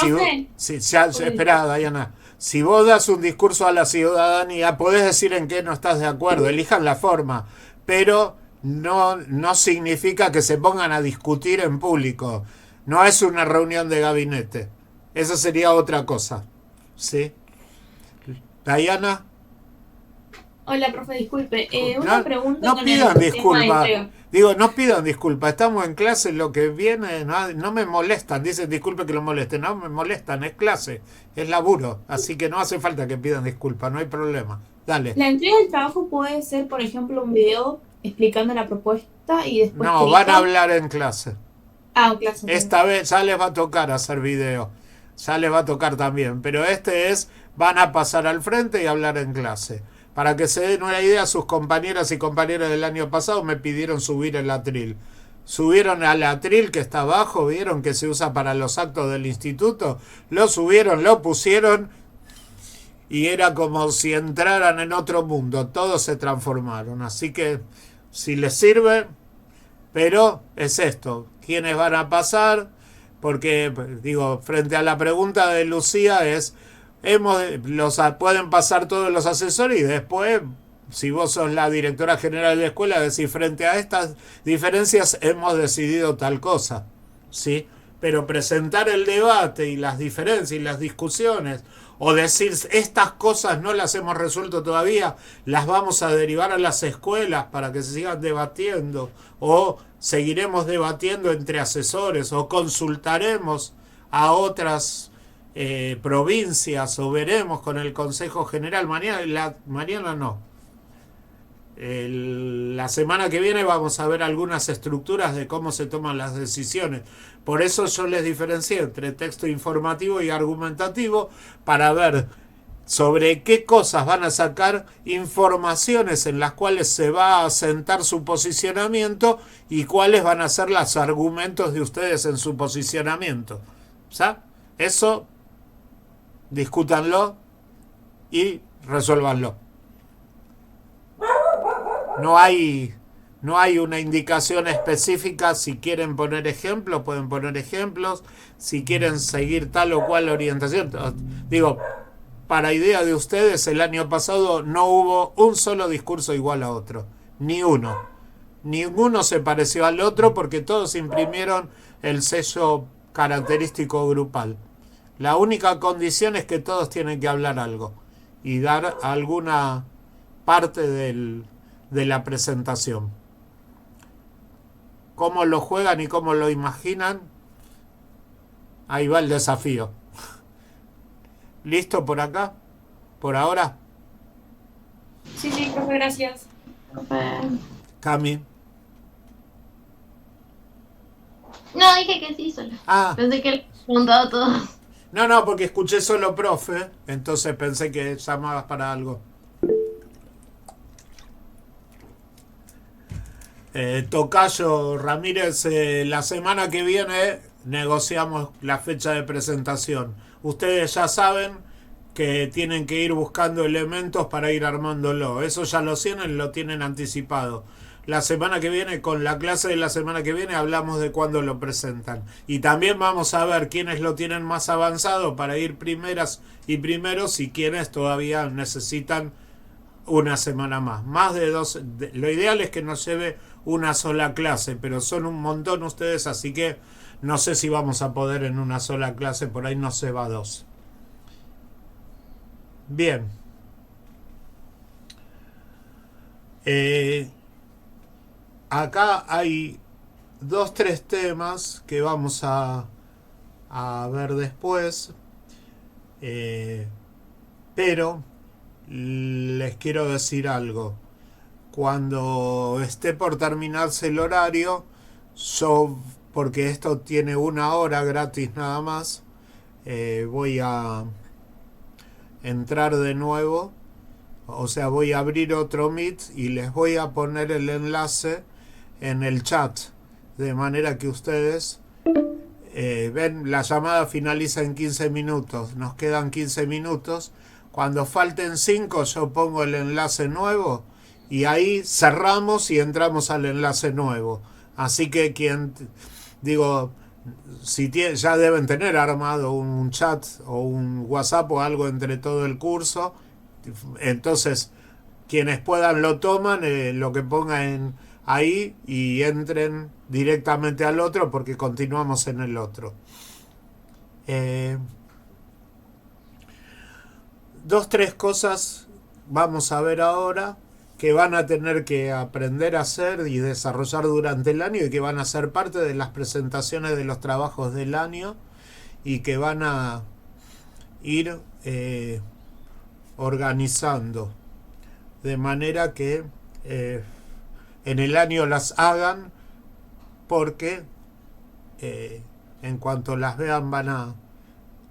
espera, Diana. Si vos das un discurso a la ciudadanía, podés decir en qué no estás de acuerdo. Elijan la forma. Pero no significa que se pongan a discutir en público. No es una reunión de gabinete. Eso sería otra cosa. ¿Sí? Diana. Hola, profe, disculpe. Una pregunta. No con pidan el disculpas. tema de entrega. Digo, no pidan disculpas. Estamos en clase, lo que viene, no me molestan. Dicen disculpe que lo molesten. No me molestan, es clase, es laburo. Así que no hace falta que pidan disculpas, no hay problema. Dale. La entrega del trabajo puede ser, por ejemplo, un video explicando la propuesta y después. No, van a hablar en clase. Ah, en clase. Esta vez ya les va a tocar hacer video. Ya les va a tocar también. Pero van a pasar al frente y hablar en clase. Para que se den una idea, sus compañeras y compañeros del año pasado me pidieron subir el atril. Subieron al atril que está abajo, vieron que se usa para los actos del instituto, lo subieron, lo pusieron y era como si entraran en otro mundo, todos se transformaron. Así que si les sirve, pero es esto, ¿quiénes van a pasar? Porque, digo, frente a la pregunta de Lucía pueden pasar todos los asesores y después, si vos sos la directora general de la escuela, decir frente a estas diferencias hemos decidido tal cosa, ¿sí? Pero presentar el debate y las diferencias y las discusiones, o decir estas cosas no las hemos resuelto todavía, las vamos a derivar a las escuelas para que se sigan debatiendo, o seguiremos debatiendo entre asesores, o consultaremos a otras provincias o veremos con el Consejo General mañana no, la semana que viene vamos a ver algunas estructuras de cómo se toman las decisiones. Por eso yo les diferencié entre texto informativo y argumentativo, para ver sobre qué cosas van a sacar informaciones en las cuales se va a asentar su posicionamiento y cuáles van a ser los argumentos de ustedes en su posicionamiento. ¿Sabes? Eso discútanlo y resuélvanlo. No hay una indicación específica. Si quieren poner ejemplos, pueden poner ejemplos. Si quieren seguir tal o cual orientación. Digo, para idea de ustedes, el año pasado no hubo un solo discurso igual a otro. Ni uno. Ninguno se pareció al otro porque todos imprimieron el sello característico grupal. La única condición es que todos tienen que hablar algo y dar alguna parte de la presentación. Cómo lo juegan y cómo lo imaginan, ahí va el desafío. ¿Listo por acá? ¿Por ahora? Sí, profe, gracias. Cami. No, dije que sí solo. Pensé que le preguntado todo. No, porque escuché solo profe, entonces pensé que llamabas para algo. Tocayo Ramírez, la semana que viene negociamos la fecha de presentación. Ustedes ya saben que tienen que ir buscando elementos para ir armándolo. Eso ya lo tienen anticipado. La semana que viene, con la clase de la semana que viene, hablamos de cuándo lo presentan. Y también vamos a ver quiénes lo tienen más avanzado para ir primeras y primeros y quiénes todavía necesitan una semana más. Más de 2. Lo ideal es que nos lleve una sola clase, pero son un montón ustedes, así que no sé si vamos a poder en una sola clase, por ahí no se va 2. Bien. Acá hay 2-3 temas que vamos a ver después, pero les quiero decir algo. Cuando esté por terminarse el horario, yo, porque esto tiene 1 hora gratis nada más, voy a entrar de nuevo, o sea, voy a abrir otro Meet y les voy a poner el enlace en el chat, de manera que ustedes ven, la llamada finaliza en 15 minutos, nos quedan 15 minutos, cuando falten 5 yo pongo el enlace nuevo y ahí cerramos y entramos al enlace nuevo. Así que si ya deben tener armado un chat o un WhatsApp o algo entre todo el curso, entonces quienes puedan lo toman, lo que pongan ahí y entren directamente al otro porque continuamos en el otro. 2-3 cosas vamos a ver ahora que van a tener que aprender a hacer y desarrollar durante el año y que van a ser parte de las presentaciones de los trabajos del año y que van a ir organizando de manera que en el año las hagan, porque en cuanto las vean van a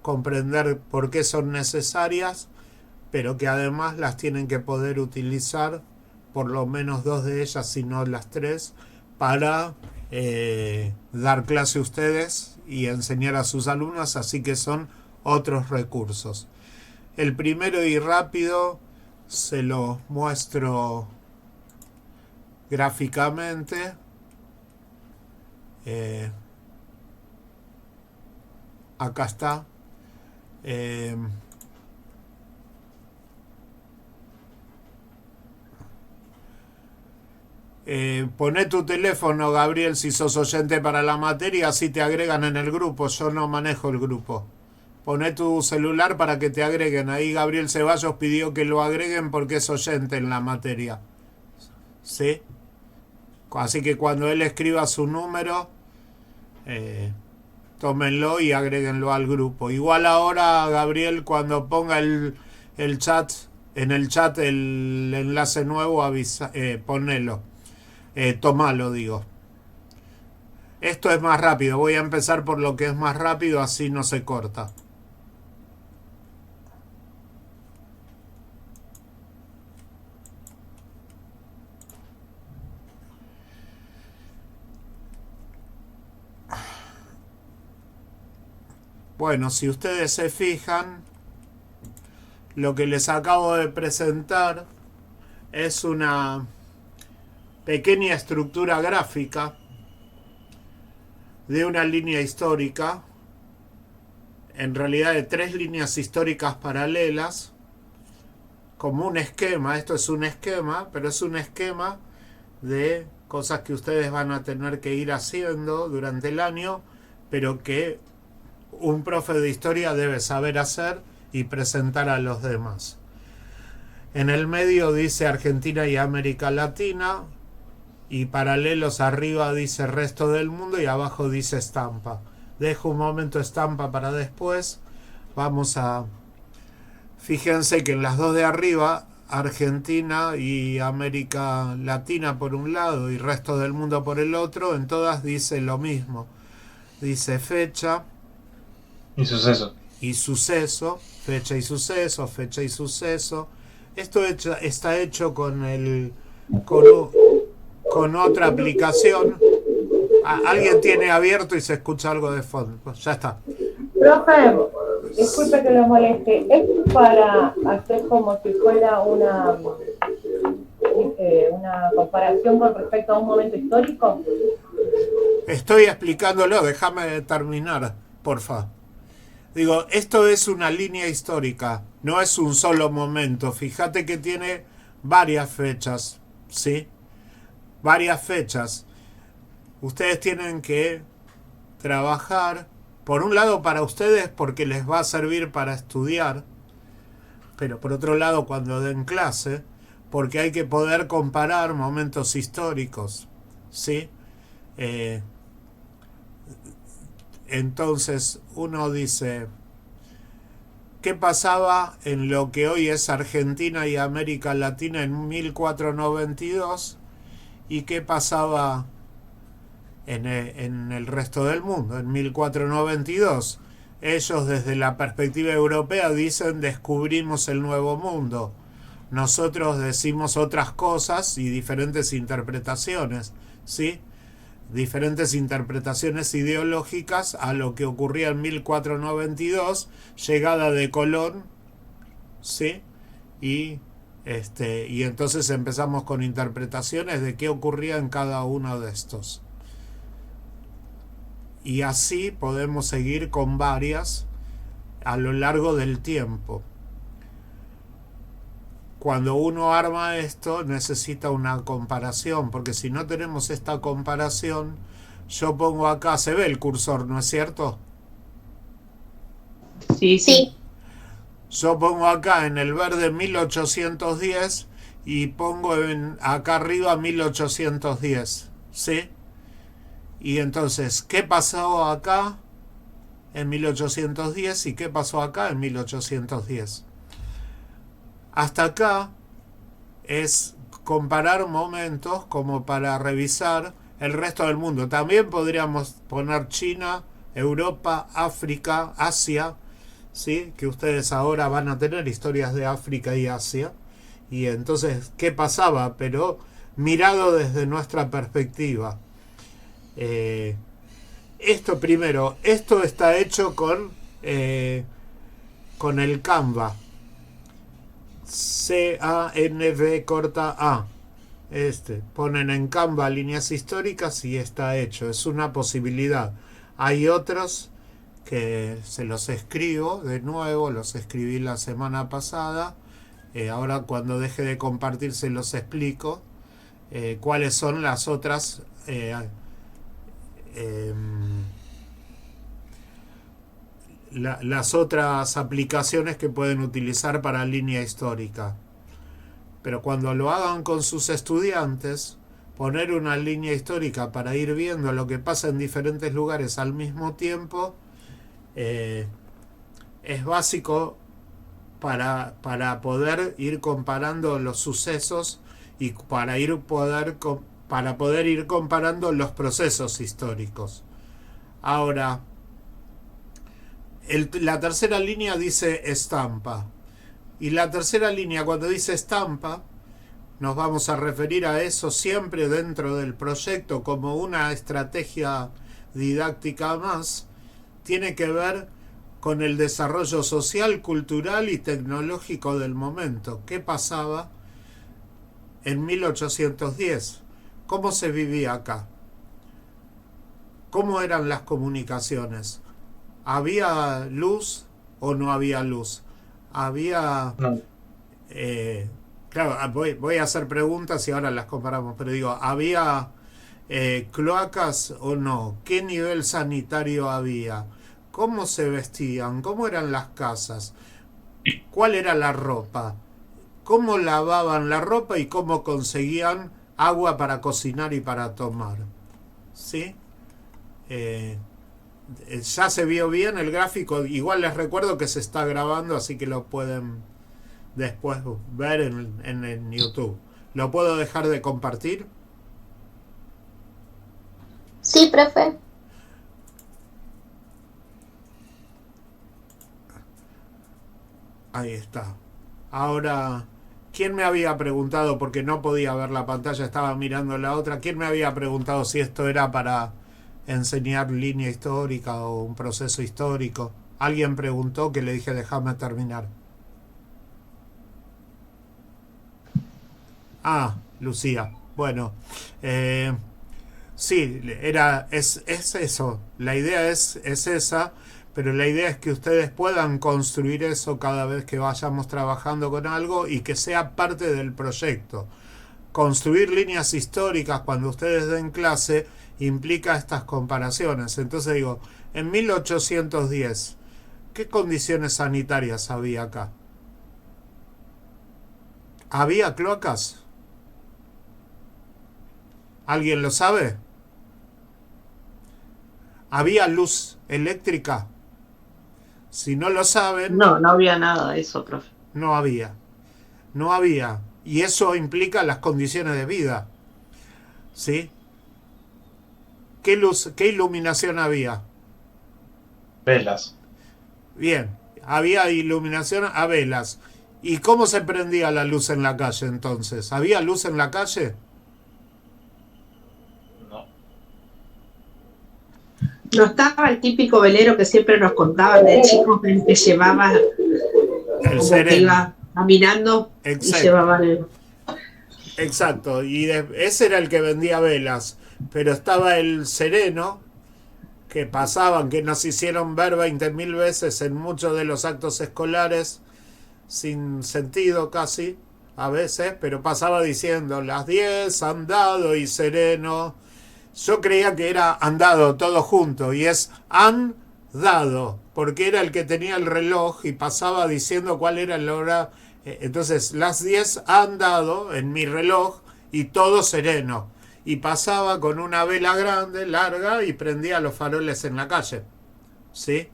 comprender por qué son necesarias, pero que además las tienen que poder utilizar, por lo menos 2 de ellas, si no las 3, para dar clase a ustedes y enseñar a sus alumnos, así que son otros recursos. El primero y rápido se lo muestro gráficamente. Acá está. Poné tu teléfono, Gabriel, si sos oyente para la materia, así te agregan en el grupo. Yo no manejo el grupo. Poné tu celular para que te agreguen. Ahí Gabriel Ceballos pidió que lo agreguen porque es oyente en la materia. ¿Sí? Así que cuando él escriba su número, tómenlo y agréguenlo al grupo. Igual ahora, Gabriel, cuando ponga el chat, en el chat el enlace nuevo, ponelo. Tomalo, digo. Esto es más rápido. Voy a empezar por lo que es más rápido, así no se corta. Bueno, si ustedes se fijan, lo que les acabo de presentar es una pequeña estructura gráfica de una línea histórica, en realidad de 3 líneas históricas paralelas, como un esquema. Esto es un esquema, pero es un esquema de cosas que ustedes van a tener que ir haciendo durante el año, pero que un profe de historia debe saber hacer y presentar a los demás. En el medio dice Argentina y América Latina, y paralelos arriba dice resto del mundo y abajo dice estampa. Dejo un momento estampa para después. Vamos a... Fíjense que en las 2 de arriba, Argentina y América Latina por un lado y resto del mundo por el otro, en todas dice lo mismo. Dice fecha y suceso. Y suceso, fecha y suceso, fecha y suceso. Esto está hecho con otra aplicación. Alguien tiene abierto y se escucha algo de fondo. Pues ya está. Profe, disculpe que lo moleste. ¿Es para hacer como si fuera una comparación con respecto a un momento histórico? Estoy explicándolo, déjame terminar, porfa. Digo, esto es una línea histórica, no es un solo momento. Fíjate que tiene varias fechas, ¿sí? Varias fechas. Ustedes tienen que trabajar, por un lado para ustedes porque les va a servir para estudiar, pero por otro lado cuando den clase, porque hay que poder comparar momentos históricos, ¿sí? Entonces uno dice, ¿qué pasaba en lo que hoy es Argentina y América Latina en 1492? ¿Y qué pasaba en el resto del mundo en 1492? ellos desde la perspectiva europea dicen descubrimos el nuevo mundo. Nosotros decimos otras cosas y diferentes interpretaciones, ¿sí? Diferentes interpretaciones ideológicas a lo que ocurría en 1492, llegada de Colón, ¿sí? Y entonces empezamos con interpretaciones de qué ocurría en cada uno de estos. Y así podemos seguir con varias a lo largo del tiempo. Cuando uno arma esto necesita una comparación, porque si no tenemos esta comparación, yo pongo acá, se ve el cursor, ¿no es cierto? Sí, sí. Yo pongo acá en el verde 1810 y pongo acá arriba 1810, ¿sí? Y entonces, ¿qué pasó acá en 1810 y qué pasó acá en 1810? Hasta acá es comparar momentos como para revisar el resto del mundo. También podríamos poner China, Europa, África, Asia, ¿sí? Que ustedes ahora van a tener historias de África y Asia. Y entonces, ¿qué pasaba? Pero mirado desde nuestra perspectiva. Esto primero, esto está hecho con el Canva. C-A-N-V corta A. Ponen en Canva líneas históricas y está hecho. Es una posibilidad. Hay otros que se los escribo de nuevo, los escribí la semana pasada. Ahora cuando deje de compartir se los explico cuáles son las otras las otras aplicaciones que pueden utilizar para línea histórica. Pero cuando lo hagan con sus estudiantes, poner una línea histórica para ir viendo lo que pasa en diferentes lugares al mismo tiempo es básico para poder ir comparando los sucesos y para poder ir comparando los procesos históricos. Ahora, la tercera línea dice estampa. Y la tercera línea, cuando dice estampa, nos vamos a referir a eso siempre dentro del proyecto como una estrategia didáctica más. Tiene que ver con el desarrollo social, cultural y tecnológico del momento. ¿Qué pasaba en 1810? ¿Cómo se vivía acá? ¿Cómo eran las comunicaciones? ¿Había luz o no había luz? Había... No. Claro, voy a hacer preguntas y ahora las comparamos, pero digo, ¿había cloacas o no? ¿Qué nivel sanitario había? ¿Cómo se vestían? ¿Cómo eran las casas? ¿Cuál era la ropa? ¿Cómo lavaban la ropa y cómo conseguían agua para cocinar y para tomar? ¿Sí? Ya se vio bien el gráfico. Igual les recuerdo que se está grabando, así que lo pueden después ver en YouTube. ¿Lo puedo dejar de compartir? Sí, profe. Ahí está. Ahora, ¿quién me había preguntado? Porque no podía ver la pantalla, estaba mirando la otra. ¿Quién me había preguntado si esto era para enseñar línea histórica o un proceso histórico? Alguien preguntó, que le dije déjame terminar. Ah, Lucía. Bueno, sí, es eso. La idea es esa, pero la idea es que ustedes puedan construir eso cada vez que vayamos trabajando con algo y que sea parte del proyecto. Construir líneas históricas cuando ustedes den clase implica estas comparaciones. Entonces digo, en 1810, ¿qué condiciones sanitarias había acá? ¿Había cloacas? ¿Alguien lo sabe? ¿Había luz eléctrica? Si no lo saben... No había nada de eso, profe. No había. Y eso implica las condiciones de vida. ¿Sí? ¿Qué iluminación había? Velas. Bien, había iluminación a velas. ¿Y cómo se prendía la luz en la calle entonces? ¿Había luz en la calle? No. No estaba el típico velero que siempre nos contaban de chicos que llevaba El como sereno. que iba caminando. Exacto. Y llevaba el... Exacto, y ese era el que vendía velas, pero estaba el sereno, que pasaban, que nos hicieron ver 20.000 veces en muchos de los actos escolares, sin sentido casi, a veces, pero pasaba diciendo, las 10, andado y sereno. Yo creía que era andado, todo junto, y es han dado, porque era el que tenía el reloj y pasaba diciendo cuál era la hora. Entonces, las 10 han dado en mi reloj y todo sereno. Y pasaba con una vela grande, larga, y prendía los faroles en la calle. ¿Sí?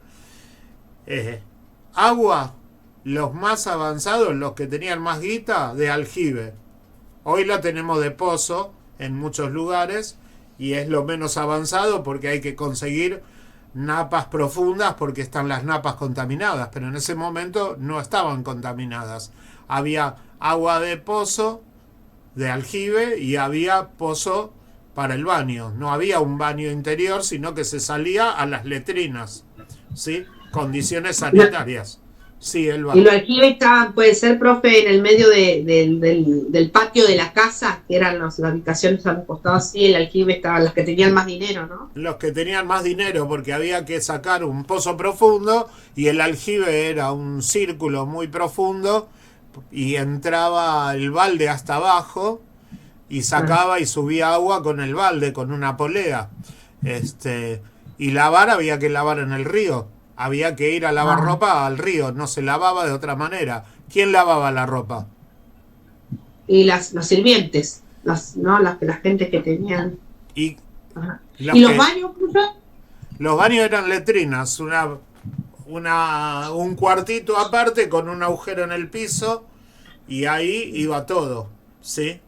Agua, los más avanzados, los que tenían más guita, de aljibe. Hoy la tenemos de pozo en muchos lugares y es lo menos avanzado porque hay que conseguir napas profundas porque están las napas contaminadas, pero en ese momento no estaban contaminadas. Había agua de pozo, de aljibe, y había pozo para el baño. No había un baño interior, sino que se salía a las letrinas, ¿sí? Condiciones sanitarias. Sí, el baño. Y los aljibes estaban, puede ser, profe, en el medio del patio de la casa, que eran las habitaciones al costado así, el aljibe estaban las que tenían más dinero, ¿no? Los que tenían más dinero, porque había que sacar un pozo profundo y el aljibe era un círculo muy profundo y entraba el balde hasta abajo y sacaba y subía agua con el balde, con una polea. Y lavar había que lavar en el río. Había que ir a lavar ropa al río, no se lavaba de otra manera. ¿Quién lavaba la ropa? Y los sirvientes, la gente que tenían. ¿Y los baños, profe? Los baños eran letrinas, un cuartito aparte con un agujero en el piso y ahí iba todo, ¿sí?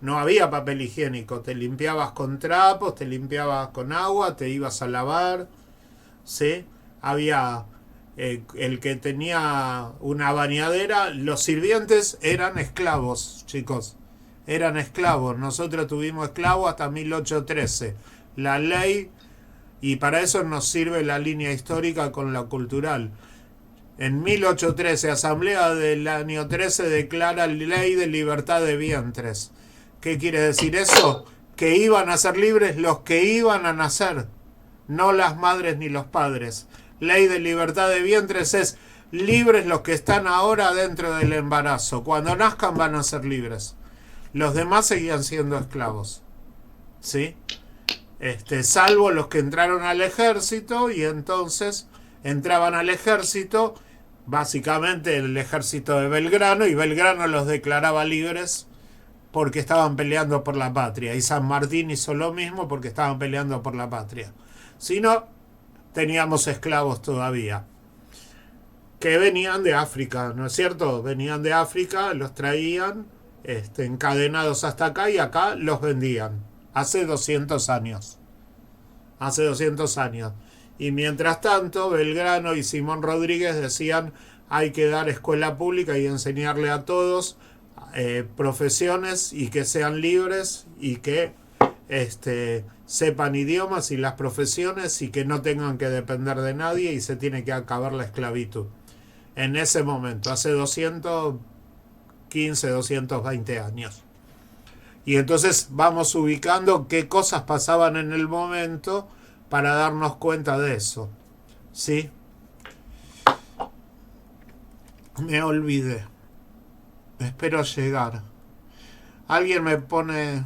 No había papel higiénico, te limpiabas con trapos, te limpiabas con agua, te ibas a lavar, ¿sí? Había el que tenía una bañadera. Los sirvientes eran esclavos, chicos, eran esclavos. Nosotros tuvimos esclavos hasta 1813. La ley, y para eso nos sirve la línea histórica con la cultural. En 1813, Asamblea del año 13 declara ley de libertad de vientres. ¿Qué quiere decir eso? Que iban a ser libres los que iban a nacer, no las madres ni los padres. Ley de libertad de vientres es libres los que están ahora dentro del embarazo. Cuando nazcan van a ser libres. Los demás seguían siendo esclavos, ¿sí? Salvo los que entraron al ejército, y entonces entraban al ejército, básicamente el ejército de Belgrano, y Belgrano los declaraba libres porque estaban peleando por la patria, y San Martín hizo lo mismo porque estaban peleando por la patria. Si no, teníamos esclavos todavía, que venían de África, ¿no es cierto? Venían de África, los traían encadenados hasta acá, y acá los vendían. Hace 200 años. Hace 200 años. Y mientras tanto, Belgrano y Simón Rodríguez decían, hay que dar escuela pública y enseñarle a todos profesiones, y que sean libres, y que sepan idiomas y las profesiones, y que no tengan que depender de nadie, y se tiene que acabar la esclavitud. En ese momento, hace 215, 220 años. Y entonces vamos ubicando qué cosas pasaban en el momento para darnos cuenta de eso, ¿sí? Me olvidé. Espero llegar. Alguien me pone...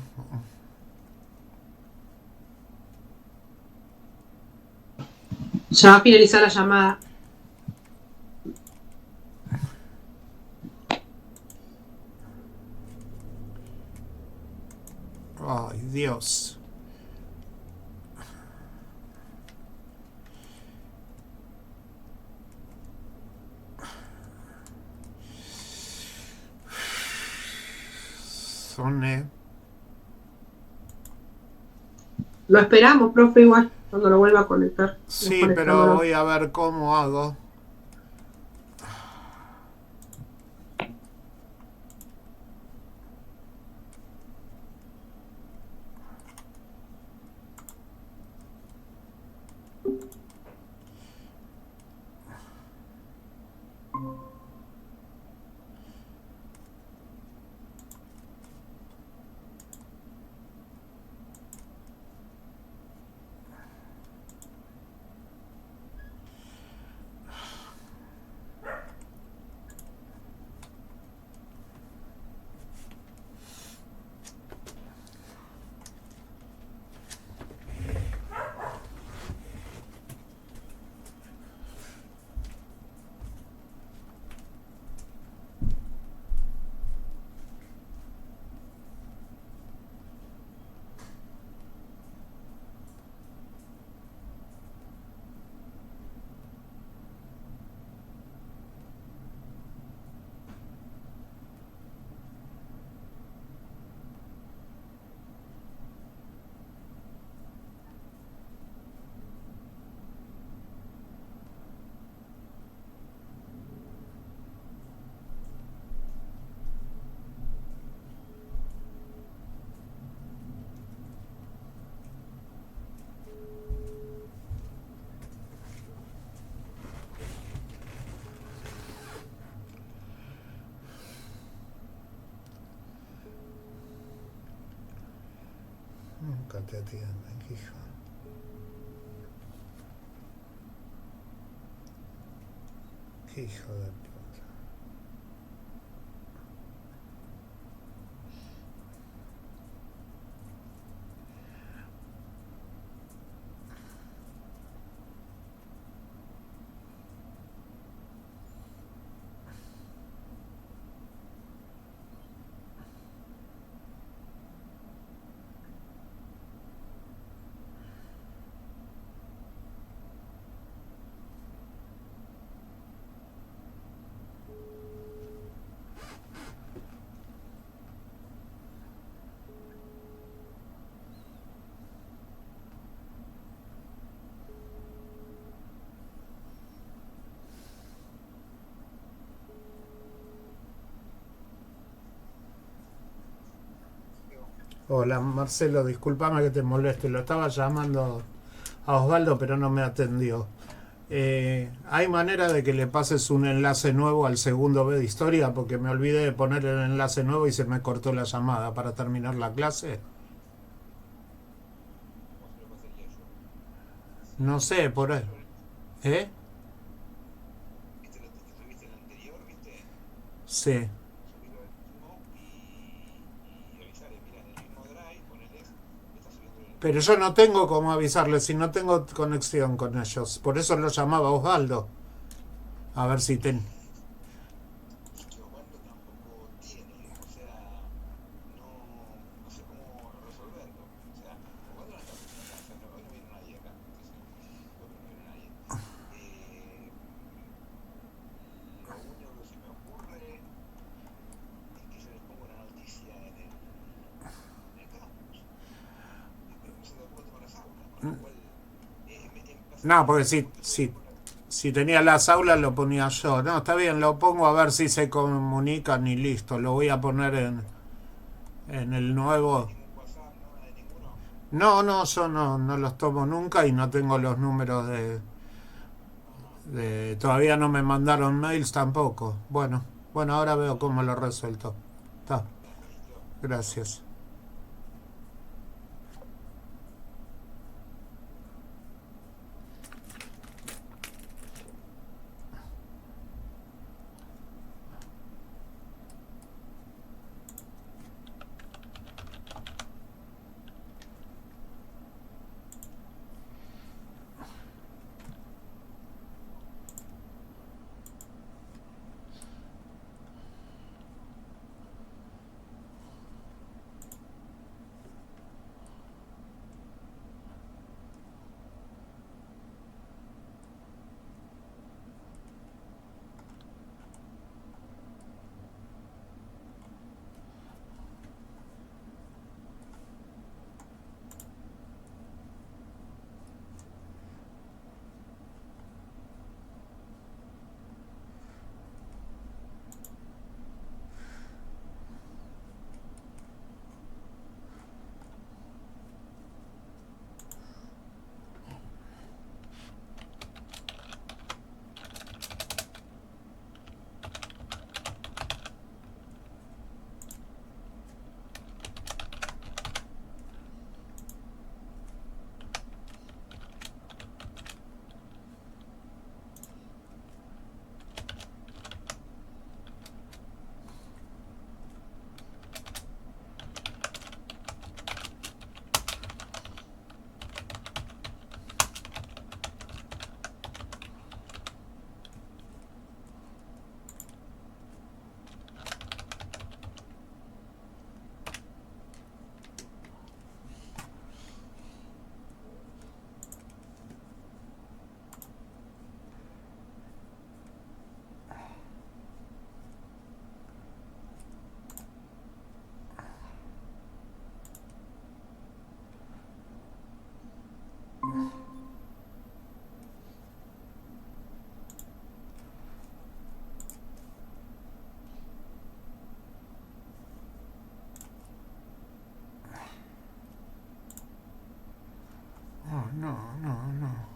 Ya va a finalizar la llamada. Ay, Dios. Lo esperamos, profe, igual. cuando lo vuelva a conectar. Sí, pero voy a ver cómo hago. Nunca te atienden, hijo. Qué hijo de puta. Hola Marcelo, discúlpame que te moleste, lo estaba llamando a Osvaldo pero no me atendió. ¿Hay manera de que le pases un enlace nuevo al segundo B de historia? Porque me olvidé de poner el enlace nuevo y se me cortó la llamada para terminar la clase. No sé, por ahí. ¿Eh? Sí. Pero yo no tengo cómo avisarles si no tengo conexión con ellos. Por eso lo llamaba Osvaldo. A ver si ten... No, porque si tenía las aulas lo ponía yo. No, está bien, lo pongo a ver si se comunican y listo. Lo voy a poner en el nuevo. No, yo no los tomo nunca y no tengo los números todavía no me mandaron mails tampoco. Bueno, ahora veo cómo lo resuelto. Está. Gracias. Oh, no, no, no.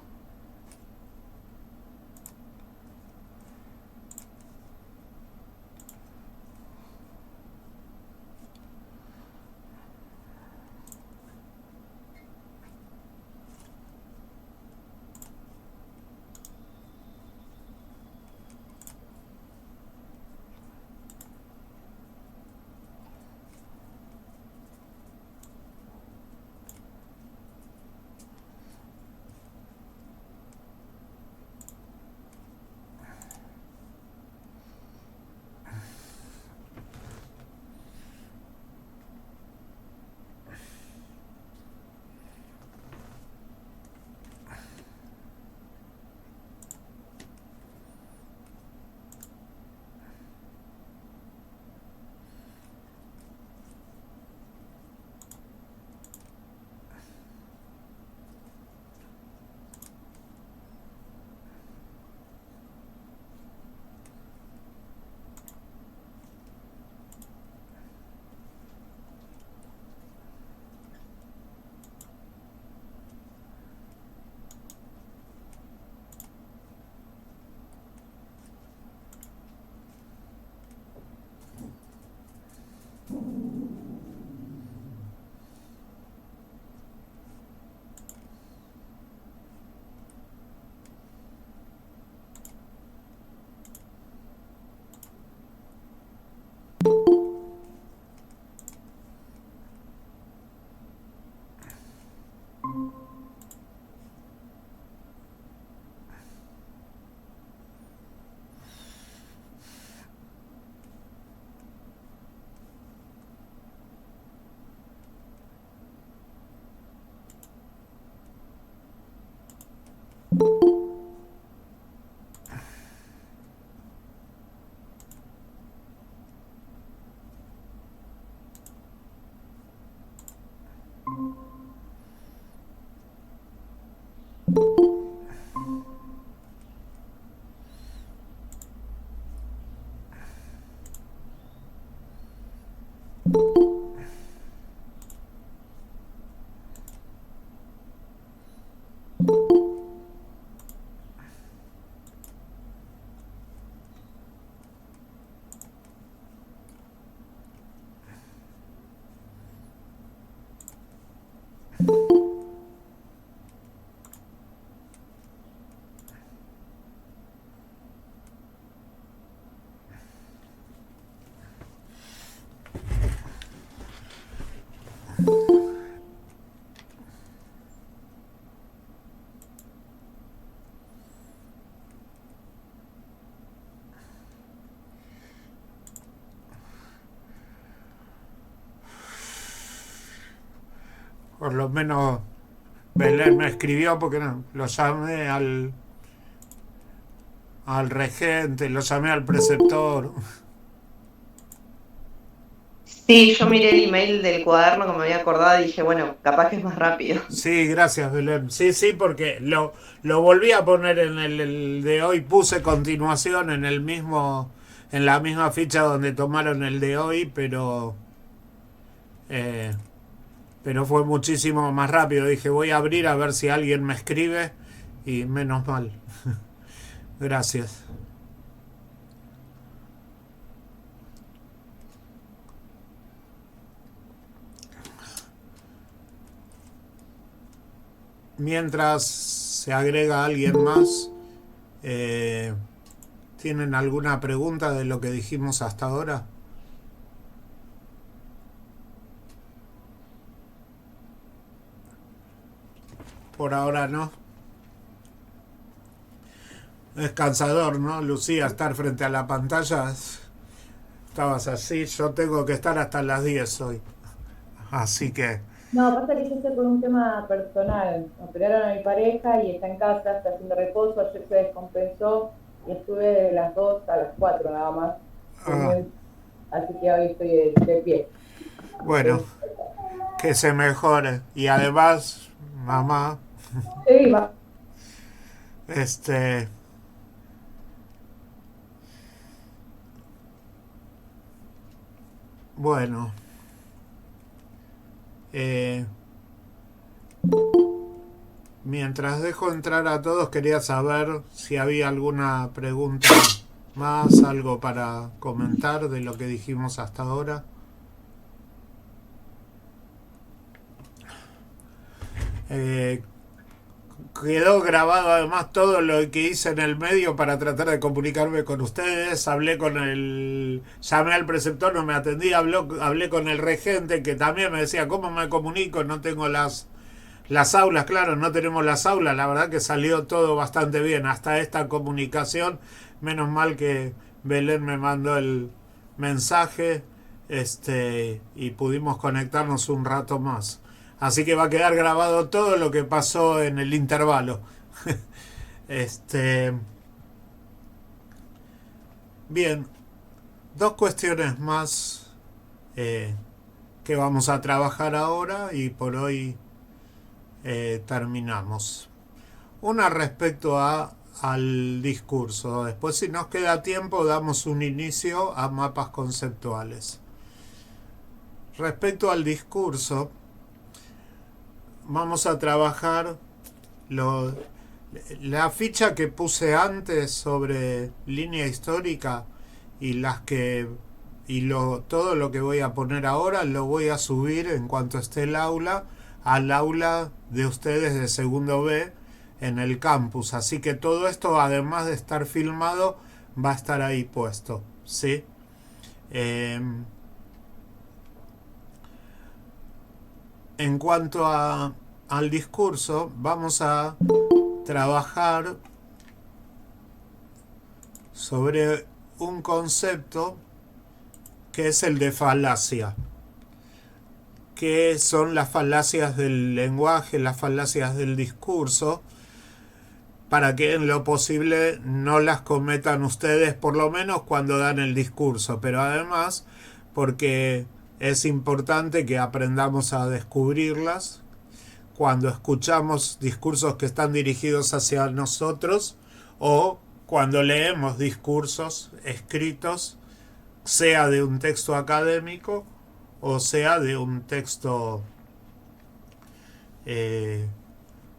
Por lo menos Belén me escribió porque no, lo llamé al regente, lo llamé al preceptor. Sí, yo miré el email del cuaderno que me había acordado y dije, bueno, capaz que es más rápido. Sí, gracias Belén. Sí, sí, porque lo volví a poner en el de hoy, puse continuación en el mismo, en la misma ficha donde tomaron el de hoy, pero fue muchísimo más rápido. Dije, voy a abrir a ver si alguien me escribe y menos mal. Gracias. Mientras se agrega alguien más, ¿tienen alguna pregunta de lo que dijimos hasta ahora? Por ahora no. Es cansador, ¿no, Lucía? Estar frente a la pantalla. Estabas así, yo tengo que estar hasta las 10 hoy. Así que... No, pasa que yo estoy por un tema personal. Operaron a mi pareja y está en casa, está haciendo reposo. Ayer se descompensó y estuve de las 2 a las 4 nada más. Así que hoy estoy de pie. Bueno, que se mejore. Y además, mamá, Sí, va. Bueno. Mientras dejo entrar a todos, quería saber si había alguna pregunta más, algo para comentar de lo que dijimos hasta ahora. Quedó grabado además todo lo que hice en el medio para tratar de comunicarme con ustedes. Llamé al preceptor, no me atendía, hablé con el regente que también me decía, ¿cómo me comunico? No tengo las aulas, claro, no tenemos las aulas. La verdad que salió todo bastante bien, hasta esta comunicación. Menos mal que Belén me mandó el mensaje y pudimos conectarnos un rato más. Así que va a quedar grabado todo lo que pasó en el intervalo. Bien, dos cuestiones más que vamos a trabajar ahora y por hoy terminamos. Una respecto al discurso. Después, si nos queda tiempo, damos un inicio a mapas conceptuales. Respecto al discurso, vamos a trabajar la ficha que puse antes sobre línea histórica y todo lo que voy a poner ahora lo voy a subir en cuanto esté el aula al aula de ustedes de segundo B en el campus. Así que todo esto, además de estar filmado, va a estar ahí puesto, ¿sí? En cuanto al discurso, vamos a trabajar sobre un concepto que es el de falacia. ¿Qué son las falacias del lenguaje, las falacias del discurso? Para que en lo posible no las cometan ustedes, por lo menos cuando dan el discurso, pero además porque es importante que aprendamos a descubrirlas cuando escuchamos discursos que están dirigidos hacia nosotros o cuando leemos discursos escritos, sea de un texto académico o sea de un texto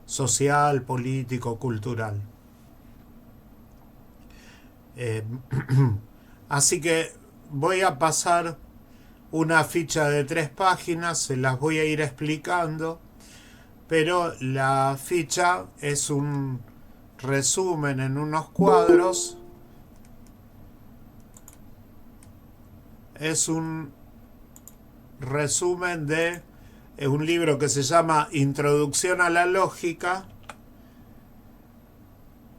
social, político, cultural. Así que voy a pasar una ficha de 3 páginas, se las voy a ir explicando, pero la ficha es un resumen en unos cuadros, es un resumen de un libro que se llama Introducción a la Lógica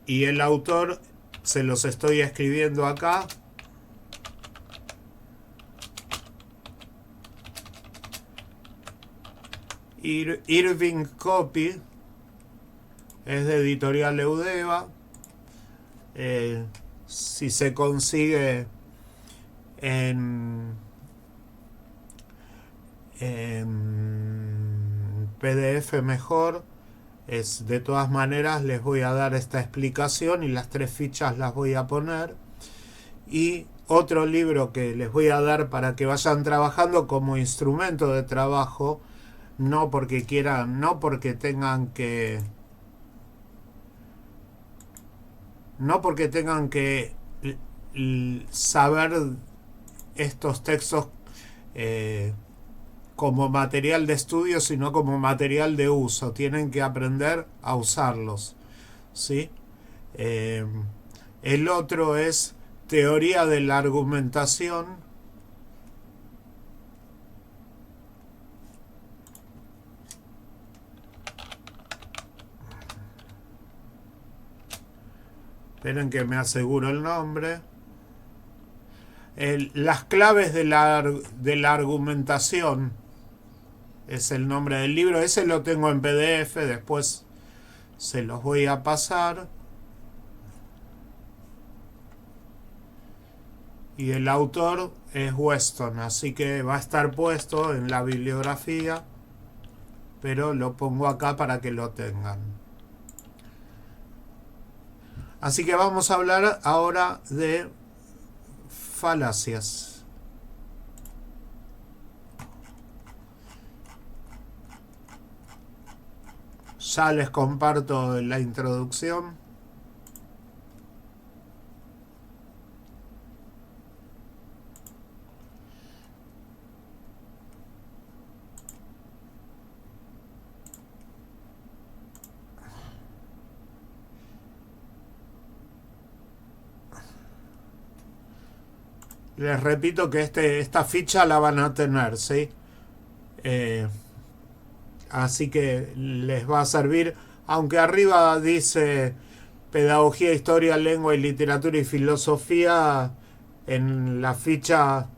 y el autor se los estoy escribiendo acá. Irving Copy, es de Editorial Eudeva. Si se consigue en PDF mejor. De todas maneras les voy a dar esta explicación y las 3 fichas las voy a poner. Y otro libro que les voy a dar para que vayan trabajando como instrumento de trabajo, no porque quieran, no porque tengan que saber estos textos como material de estudio, sino como material de uso. Tienen que aprender a usarlos, ¿sí? El otro es Teoría de la Argumentación. Esperen que me aseguro el nombre. Las claves de la argumentación es el nombre del libro. Ese lo tengo en PDF, después se los voy a pasar. Y el autor es Weston, así que va a estar puesto en la bibliografía, pero lo pongo acá para que lo tengan. Así que vamos a hablar ahora de falacias. Ya les comparto la introducción. Les repito que esta ficha la van a tener, ¿sí? Así que les va a servir, aunque arriba dice pedagogía, historia, lengua y literatura y filosofía, en la ficha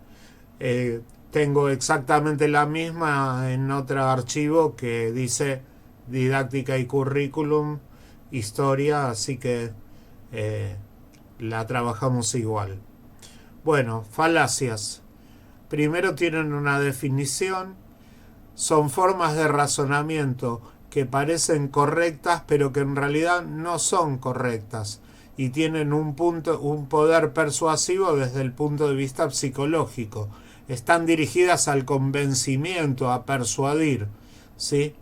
tengo exactamente la misma en otro archivo que dice didáctica y currículum, historia, así que la trabajamos igual. Bueno, falacias. Primero tienen una definición. Son formas de razonamiento que parecen correctas, pero que en realidad no son correctas y tienen un poder persuasivo desde el punto de vista psicológico. Están dirigidas al convencimiento, a persuadir, ¿sí?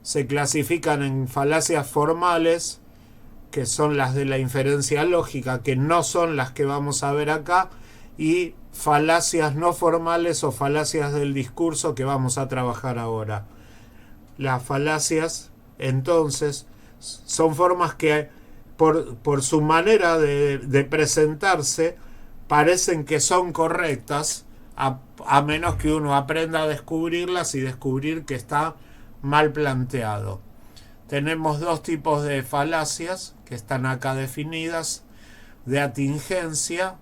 Se clasifican en falacias formales, que son las de la inferencia lógica, que no son las que vamos a ver acá, y falacias no formales o falacias del discurso que vamos a trabajar ahora. Las falacias, entonces, son formas que por su manera de presentarse parecen que son correctas, a menos que uno aprenda a descubrirlas y descubrir que está mal planteado. Tenemos dos tipos de falacias que están acá definidas: de atingencia,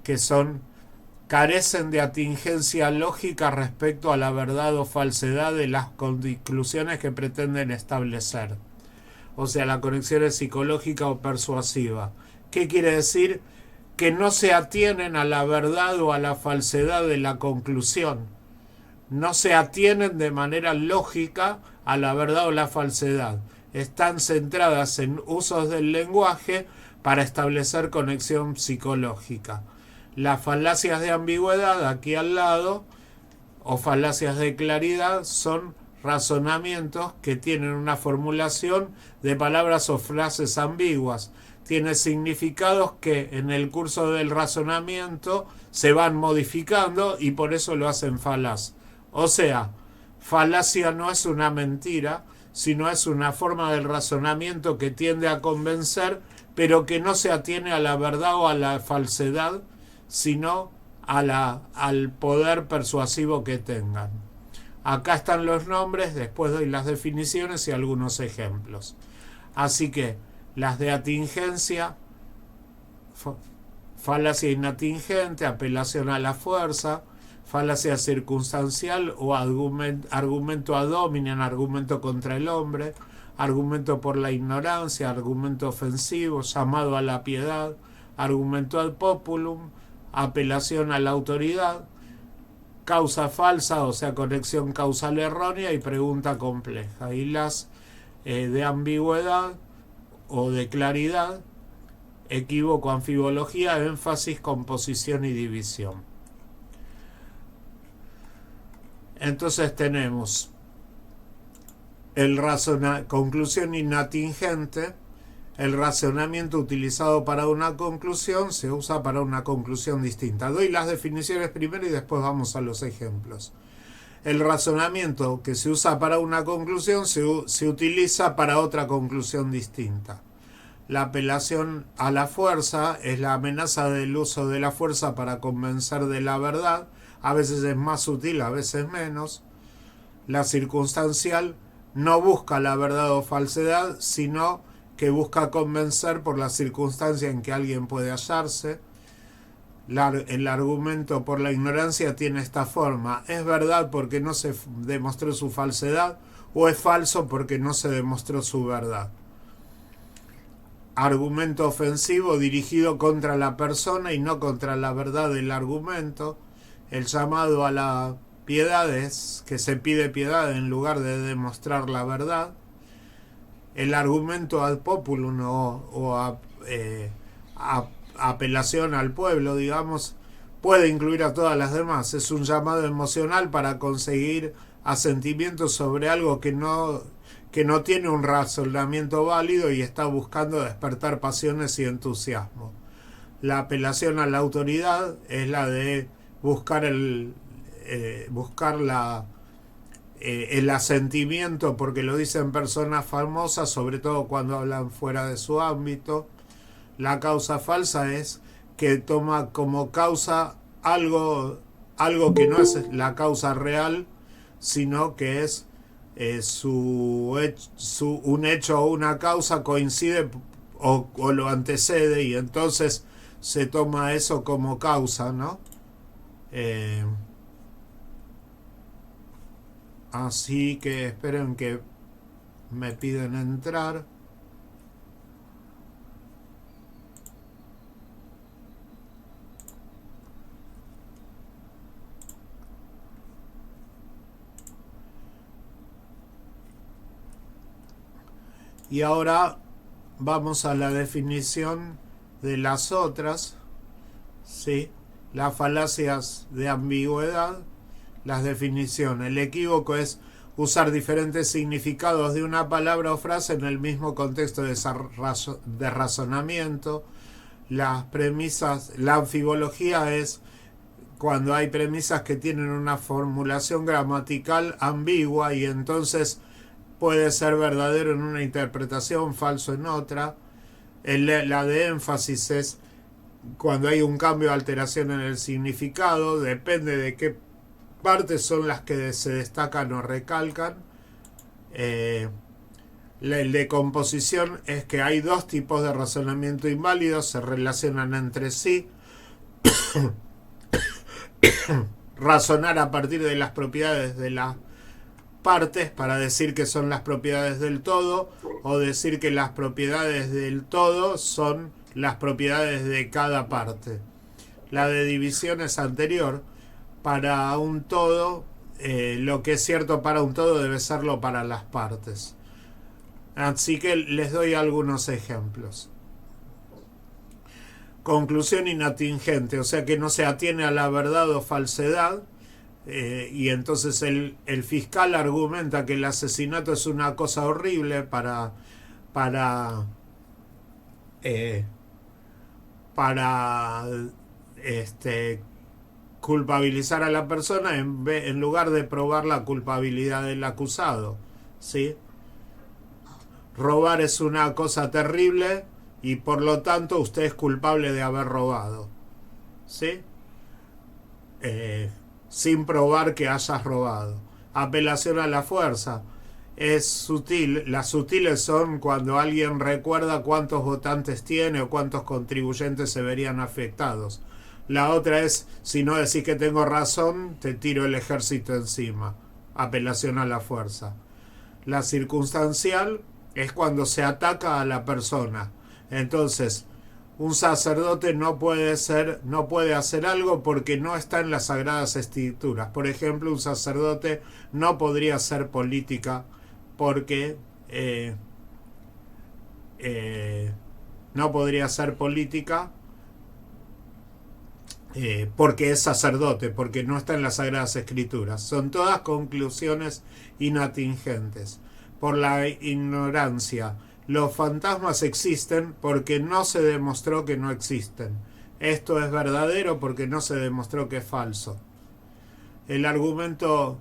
que carecen de atingencia lógica respecto a la verdad o falsedad de las conclusiones que pretenden establecer. O sea, la conexión es psicológica o persuasiva. ¿Qué quiere decir? Que no se atienen a la verdad o a la falsedad de la conclusión. No se atienen de manera lógica a la verdad o la falsedad. Están centradas en usos del lenguaje para establecer conexión psicológica. Las falacias de ambigüedad, aquí al lado, o falacias de claridad, son razonamientos que tienen una formulación de palabras o frases ambiguas. Tiene significados que en el curso del razonamiento se van modificando y por eso lo hacen falaz. O sea, falacia no es una mentira, sino es una forma del razonamiento que tiende a convencer, pero que no se atiene a la verdad o a la falsedad, sino al poder persuasivo que tengan. Acá están los nombres, después doy las definiciones y algunos ejemplos. Así que las de atingencia, falacia inatingente, apelación a la fuerza, falacia circunstancial o argumento ad hominem, argumento contra el hombre, argumento por la ignorancia, argumento ofensivo, llamado a la piedad, argumento ad populum, apelación a la autoridad, causa falsa, o sea, conexión causal errónea y pregunta compleja. Y las de ambigüedad o de claridad, equívoco, anfibología, énfasis, composición y división. Entonces tenemos conclusión inatingente. El razonamiento utilizado para una conclusión se usa para una conclusión distinta. Doy las definiciones primero y después vamos a los ejemplos. El razonamiento que se usa para una conclusión se utiliza para otra conclusión distinta. La apelación a la fuerza es la amenaza del uso de la fuerza para convencer de la verdad. A veces es más sutil, a veces menos. La circunstancial no busca la verdad o falsedad, sino que busca convencer por la circunstancia en que alguien puede hallarse. El argumento por la ignorancia tiene esta forma: es verdad porque no se demostró su falsedad, o es falso porque no se demostró su verdad. Argumento ofensivo dirigido contra la persona y no contra la verdad del argumento. El llamado a la piedad es que se pide piedad en lugar de demostrar la verdad. El argumento ad populum o apelación al pueblo, digamos, puede incluir a todas las demás. Es un llamado emocional para conseguir asentimientos sobre algo que no tiene un razonamiento válido y está buscando despertar pasiones y entusiasmo. La apelación a la autoridad es la de buscar el asentimiento, porque lo dicen personas famosas, sobre todo cuando hablan fuera de su ámbito. La causa falsa es que toma como causa algo que no es la causa real, sino que es un hecho o una causa coincide o lo antecede, y entonces se toma eso como causa, ¿no? Así que esperen que me piden entrar. Y ahora vamos a la definición de las otras, ¿sí? Las falacias de ambigüedad, las definiciones. El equívoco es usar diferentes significados de una palabra o frase en el mismo contexto de razonamiento. Las premisas, la anfibología es cuando hay premisas que tienen una formulación gramatical ambigua y entonces puede ser verdadero en una interpretación, falso en otra. La de énfasis es cuando hay un cambio o alteración en el significado, depende de qué partes son las que se destacan o recalcan. El de composición es que hay dos tipos de razonamiento inválidos, se relacionan entre sí. Razonar a partir de las propiedades de las partes para decir que son las propiedades del todo, o decir que las propiedades del todo son las propiedades de cada parte. La de división es anterior. Para un todo, lo que es cierto para un todo debe serlo para las partes. Así que les doy algunos ejemplos. Conclusión inatingente, o sea que no se atiene a la verdad o falsedad. Y entonces el fiscal argumenta que el asesinato es una cosa horrible para culpabilizar a la persona en lugar de probar la culpabilidad del acusado, ¿sí? Robar es una cosa terrible y por lo tanto usted es culpable de haber robado, ¿sí? Sin probar que hayas robado. Apelación a la fuerza es sutil. Las sutiles son cuando alguien recuerda cuántos votantes tiene o cuántos contribuyentes se verían afectados. La otra es, si no decís que tengo razón, te tiro el ejército encima. Apelación a la fuerza. La circunstancial es cuando se ataca a la persona. Entonces, un sacerdote no puede hacer algo porque no está en las Sagradas Escrituras. Por ejemplo, un sacerdote no podría hacer política porque porque es sacerdote, porque no está en las Sagradas Escrituras. Son todas conclusiones inatingentes. Por la ignorancia. Los fantasmas existen porque no se demostró que no existen. Esto es verdadero porque no se demostró que es falso. El argumento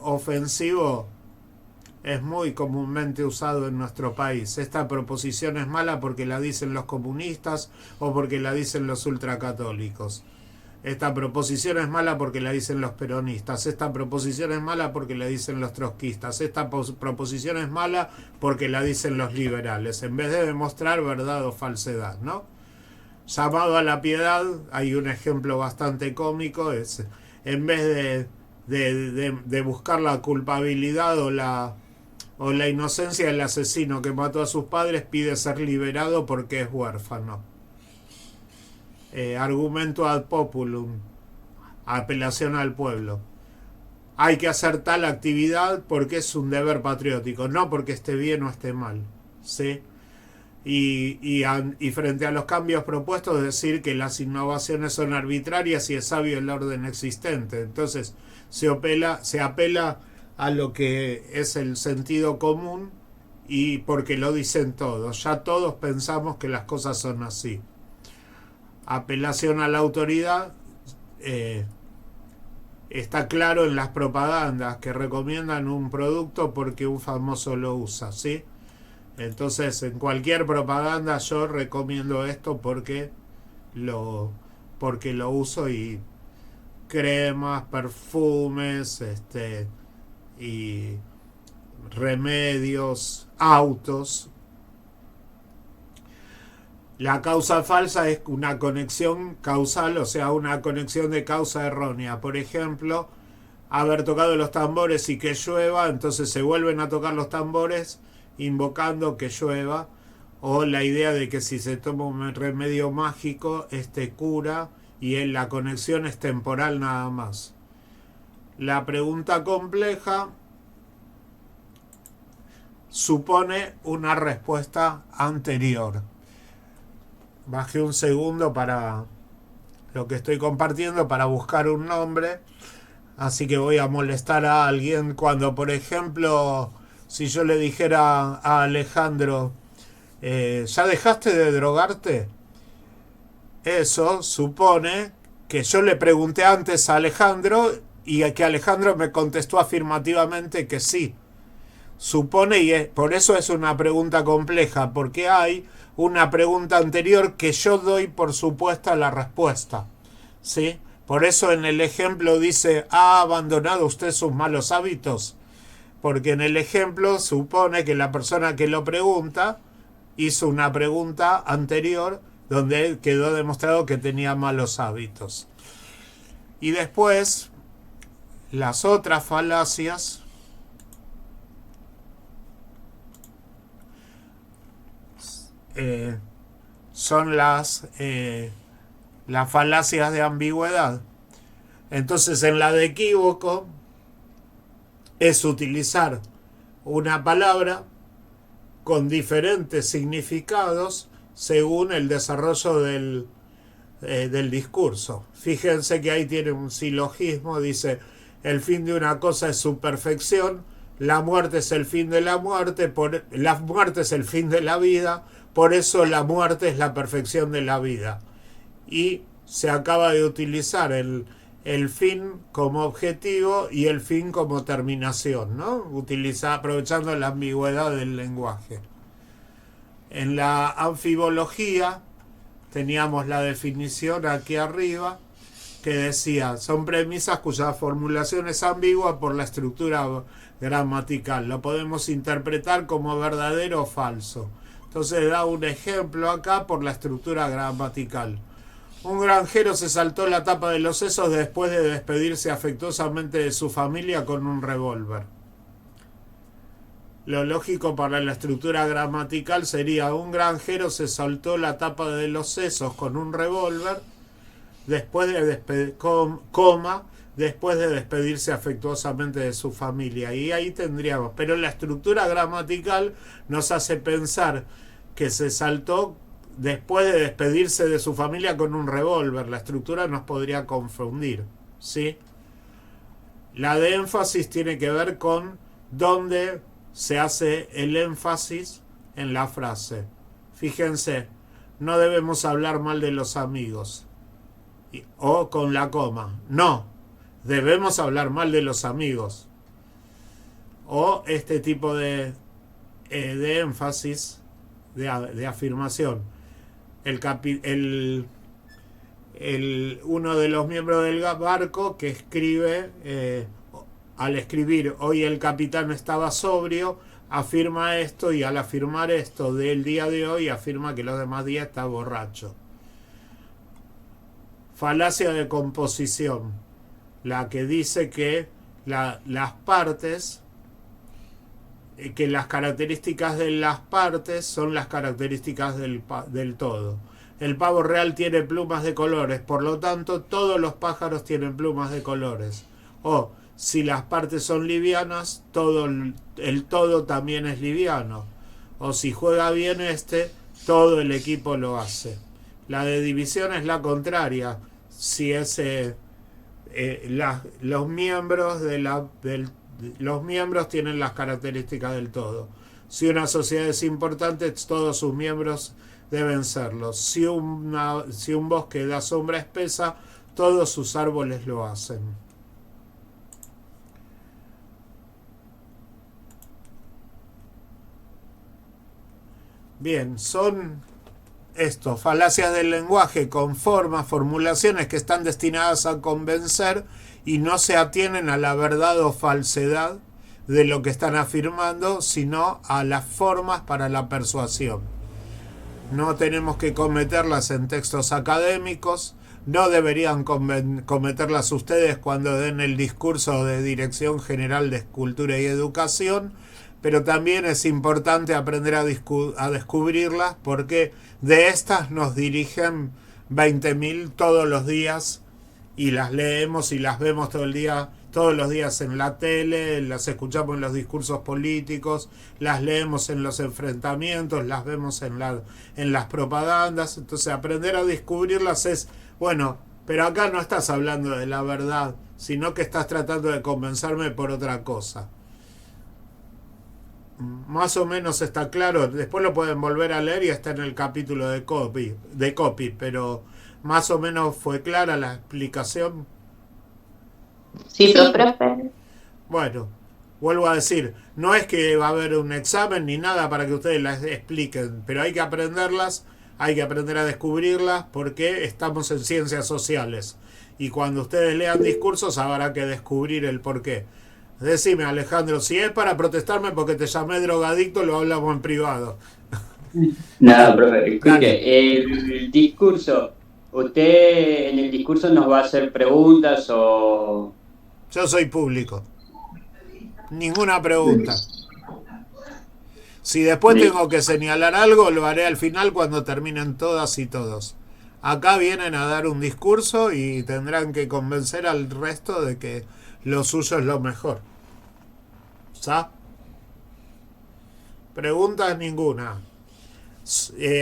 ofensivo es muy comúnmente usado en nuestro país. Esta proposición es mala porque la dicen los comunistas o porque la dicen los ultracatólicos. Esta proposición es mala porque la dicen los peronistas. Esta proposición es mala porque la dicen los trotskistas. Esta proposición es mala porque la dicen los liberales, en vez de demostrar verdad o falsedad, ¿no? Llamado a la piedad, hay un ejemplo bastante cómico, es en vez de buscar la culpabilidad o la inocencia del asesino que mató a sus padres, pide ser liberado porque es huérfano. Argumento ad populum, apelación al pueblo. Hay que hacer tal actividad porque es un deber patriótico, no porque esté bien o esté mal, ¿sí? y frente a los cambios propuestos decir que las innovaciones son arbitrarias y es sabio el orden existente. Entonces se apela a lo que es el sentido común, y porque lo dicen todos, ya todos pensamos que las cosas son así. Apelación a la autoridad, está claro en las propagandas que recomiendan un producto porque un famoso lo usa, ¿sí? Entonces en cualquier propaganda yo recomiendo esto porque lo uso, y cremas, perfumes, y remedios, autos. La causa falsa es una conexión causal, o sea, una conexión de causa errónea. Por ejemplo, haber tocado los tambores y que llueva, entonces se vuelven a tocar los tambores invocando que llueva, o la idea de que si se toma un remedio mágico, cura, y la conexión es temporal nada más. La pregunta compleja supone una respuesta anterior. Bajé un segundo para lo que estoy compartiendo para buscar un nombre, así que voy a molestar a alguien cuando, por ejemplo, si yo le dijera a Alejandro, ¿ya dejaste de drogarte? Eso supone que yo le pregunté antes a Alejandro y que Alejandro me contestó afirmativamente que sí. Supone, y por eso es una pregunta compleja, porque hay una pregunta anterior que yo doy por supuesta la respuesta, ¿sí? Por eso en el ejemplo dice, ¿ha abandonado usted sus malos hábitos? Porque en el ejemplo supone que la persona que lo pregunta hizo una pregunta anterior donde quedó demostrado que tenía malos hábitos. Y después, las otras falacias son las falacias de ambigüedad. Entonces, en la de equívoco es utilizar una palabra con diferentes significados según el desarrollo del discurso. Fíjense que ahí tiene un silogismo, dice, el fin de una cosa es su perfección, la muerte es el fin de la muerte, la muerte es el fin de la vida, por eso la muerte es la perfección de la vida. Y se acaba de utilizar el fin como objetivo y el fin como terminación, ¿no? Aprovechando la ambigüedad del lenguaje. En la anfibología teníamos la definición aquí arriba que decía, son premisas cuya formulación es ambigua por la estructura gramatical. Lo podemos interpretar como verdadero o falso. Entonces da un ejemplo acá por la estructura gramatical. Un granjero se saltó la tapa de los sesos después de despedirse afectuosamente de su familia con un revólver. Lo lógico para la estructura gramatical sería un granjero se saltó la tapa de los sesos con un revólver después de despedirse afectuosamente de su familia. Y ahí tendríamos, pero la estructura gramatical nos hace pensar que se saltó después de despedirse de su familia con un revólver. La estructura nos podría confundir, ¿sí? La de énfasis tiene que ver con dónde se hace el énfasis en la frase. Fíjense, no debemos hablar mal de los amigos. O con la coma, no, debemos hablar mal de los amigos. O este tipo de énfasis, de afirmación. Uno de los miembros del barco que escribe, al escribir hoy el capitán estaba sobrio, afirma esto, y al afirmar esto del día de hoy afirma que los demás días está borracho. Falacia de composición, la que dice que las partes, que las características de las partes son las características del todo. El pavo real tiene plumas de colores, por lo tanto todos los pájaros tienen plumas de colores. O si las partes son livianas, el todo también es liviano. O si juega bien todo el equipo lo hace. La de división es la contraria. Si los miembros los miembros tienen las características del todo. Si una sociedad es importante, todos sus miembros deben serlo. Si un bosque da sombra espesa, todos sus árboles lo hacen. Bien, son falacias del lenguaje con formas, formulaciones que están destinadas a convencer y no se atienen a la verdad o falsedad de lo que están afirmando, sino a las formas para la persuasión. No tenemos que cometerlas en textos académicos, no deberían cometerlas ustedes cuando den el discurso de Dirección General de Cultura y Educación, pero también es importante aprender a descubrirlas, porque de estas nos dirigen 20.000 todos los días y las leemos y las vemos todos los días en la tele, las escuchamos en los discursos políticos, las leemos en los enfrentamientos, las vemos en las propagandas. Entonces aprender a descubrirlas es, bueno, pero acá no estás hablando de la verdad, sino que estás tratando de convencerme por otra cosa. Más o menos está claro, después lo pueden volver a leer y está en el capítulo de copy, pero más o menos fue clara la explicación. Sí, profe. Bueno, vuelvo a decir, no es que va a haber un examen ni nada para que ustedes las expliquen, pero hay que aprenderlas, hay que aprender a descubrirlas, porque estamos en ciencias sociales y cuando ustedes lean discursos habrá que descubrir el porqué. Decime, Alejandro, si es para protestarme porque te llamé drogadicto, lo hablamos en privado. Nada, profe, escuche, el discurso, ¿usted en el discurso nos va a hacer preguntas o...? Yo soy público. Ninguna pregunta. Si después tengo que señalar algo, lo haré al final cuando terminen todas y todos. Acá vienen a dar un discurso y tendrán que convencer al resto de que lo suyo es lo mejor. ¿Sa? Preguntas ninguna.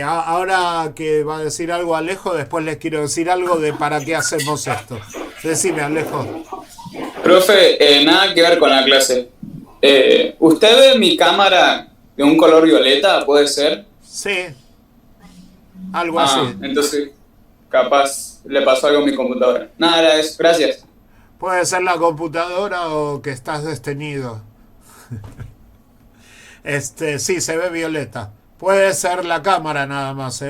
Ahora que va a decir algo Alejo, después les quiero decir algo de para qué hacemos esto. Decime, Alejo. Profe, nada que ver con la clase. ¿Usted ve mi cámara de un color violeta, puede ser? Sí. Algo así. Entonces, capaz le pasó algo a mi computadora. Nada, gracias. Puede ser la computadora o que estás destenido. Sí, se ve violeta. Puede ser la cámara nada más,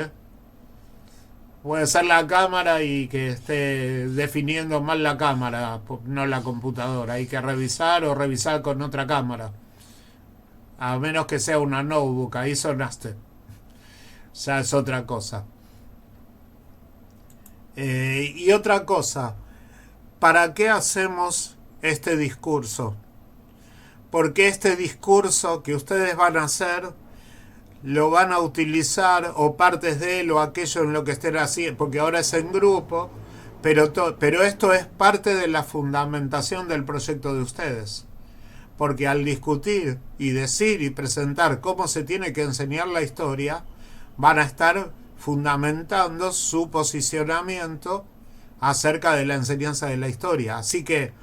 Puede ser la cámara y que esté definiendo mal la cámara, no la computadora. Hay que revisar o revisar con otra cámara. A menos que sea una notebook, ahí sonaste. Ya es otra cosa. Y otra cosa, ¿para qué hacemos este discurso? Porque este discurso que ustedes van a hacer lo van a utilizar, o partes de él, o aquello en lo que estén haciendo, porque ahora es en grupo, pero esto es parte de la fundamentación del proyecto de ustedes. Porque al discutir y decir y presentar cómo se tiene que enseñar la historia, van a estar fundamentando su posicionamiento acerca de la enseñanza de la historia. Así que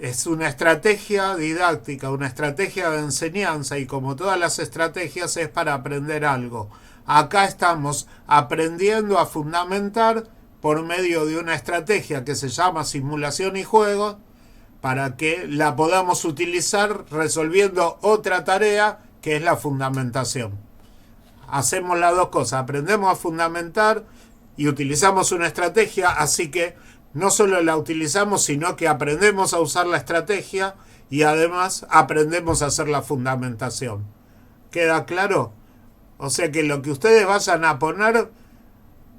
es una estrategia didáctica, una estrategia de enseñanza, y como todas las estrategias es para aprender algo. Acá estamos aprendiendo a fundamentar por medio de una estrategia que se llama simulación y juego, para que la podamos utilizar resolviendo otra tarea que es la fundamentación. Hacemos las dos cosas, aprendemos a fundamentar y utilizamos una estrategia, así que no solo la utilizamos, sino que aprendemos a usar la estrategia y además aprendemos a hacer la fundamentación. ¿Queda claro? O sea que lo que ustedes vayan a poner,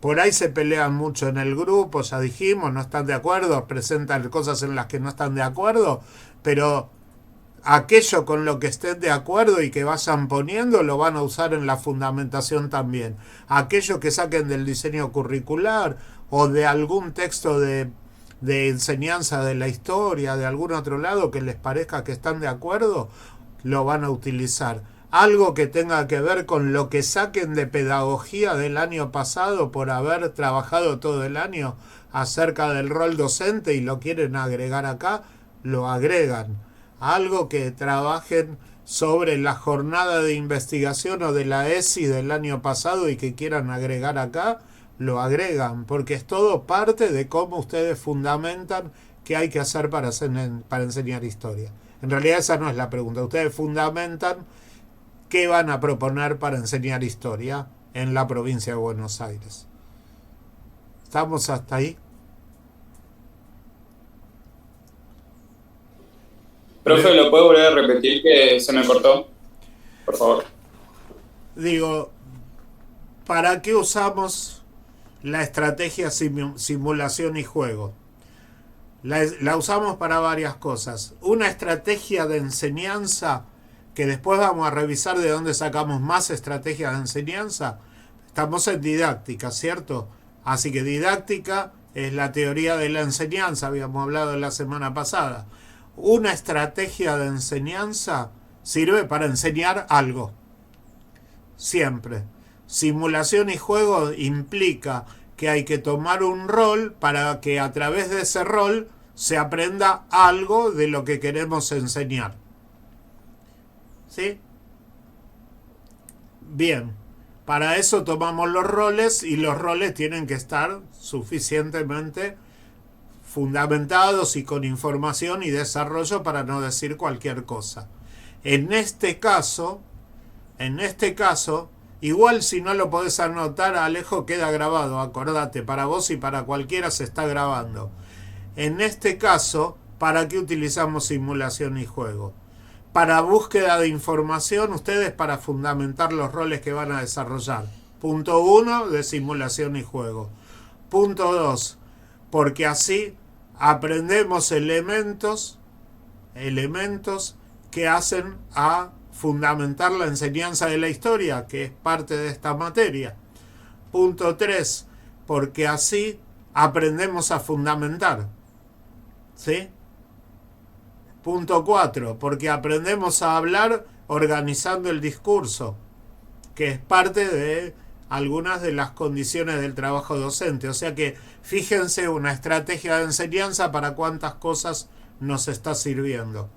por ahí se pelean mucho en el grupo, ya dijimos, no están de acuerdo, presentan cosas en las que no están de acuerdo, pero aquello con lo que estén de acuerdo y que vayan poniendo lo van a usar en la fundamentación también. Aquello que saquen del diseño curricular o de algún texto de enseñanza de la historia, de algún otro lado que les parezca que están de acuerdo, lo van a utilizar. algo que tenga que ver con lo que saquen de pedagogía del año pasado por haber trabajado todo el año acerca del rol docente y lo quieren agregar acá, lo agregan. Algo que trabajen sobre la jornada de investigación o de la ESI del año pasado y que quieran agregar acá, lo agregan, porque es todo parte de cómo ustedes fundamentan qué hay que hacer para enseñar historia. En realidad esa no es la pregunta. Ustedes fundamentan qué van a proponer para enseñar historia en la provincia de Buenos Aires. ¿Estamos hasta ahí? Profe, ¿lo puedo volver a repetir que se me cortó? Por favor. Digo, ¿para qué usamos la estrategia simulación y juego? La usamos para varias cosas. Una estrategia de enseñanza, que después vamos a revisar de dónde sacamos más estrategias de enseñanza. Estamos en didáctica, ¿cierto? Así que didáctica es la teoría de la enseñanza, habíamos hablado la semana pasada. Una estrategia de enseñanza sirve para enseñar algo. Siempre. Simulación y juego implica que hay que tomar un rol para que a través de ese rol se aprenda algo de lo que queremos enseñar. ¿Sí? Bien. Para eso tomamos los roles y los roles tienen que estar suficientemente fundamentados y con información y desarrollo para no decir cualquier cosa. En este caso, igual si no lo podés anotar, Alejo, queda grabado, acordate, para vos y para cualquiera se está grabando. En este caso, ¿para qué utilizamos simulación y juego? Para búsqueda de información, ustedes para fundamentar los roles que van a desarrollar. Punto 1, de simulación y juego. Punto 2, porque así aprendemos elementos que hacen a fundamentar la enseñanza de la historia, que es parte de esta materia. Punto 3, porque así aprendemos a fundamentar. ¿Sí? Punto 4, porque aprendemos a hablar organizando el discurso, que es parte de algunas de las condiciones del trabajo docente. O sea que fíjense una estrategia de enseñanza para cuántas cosas nos está sirviendo.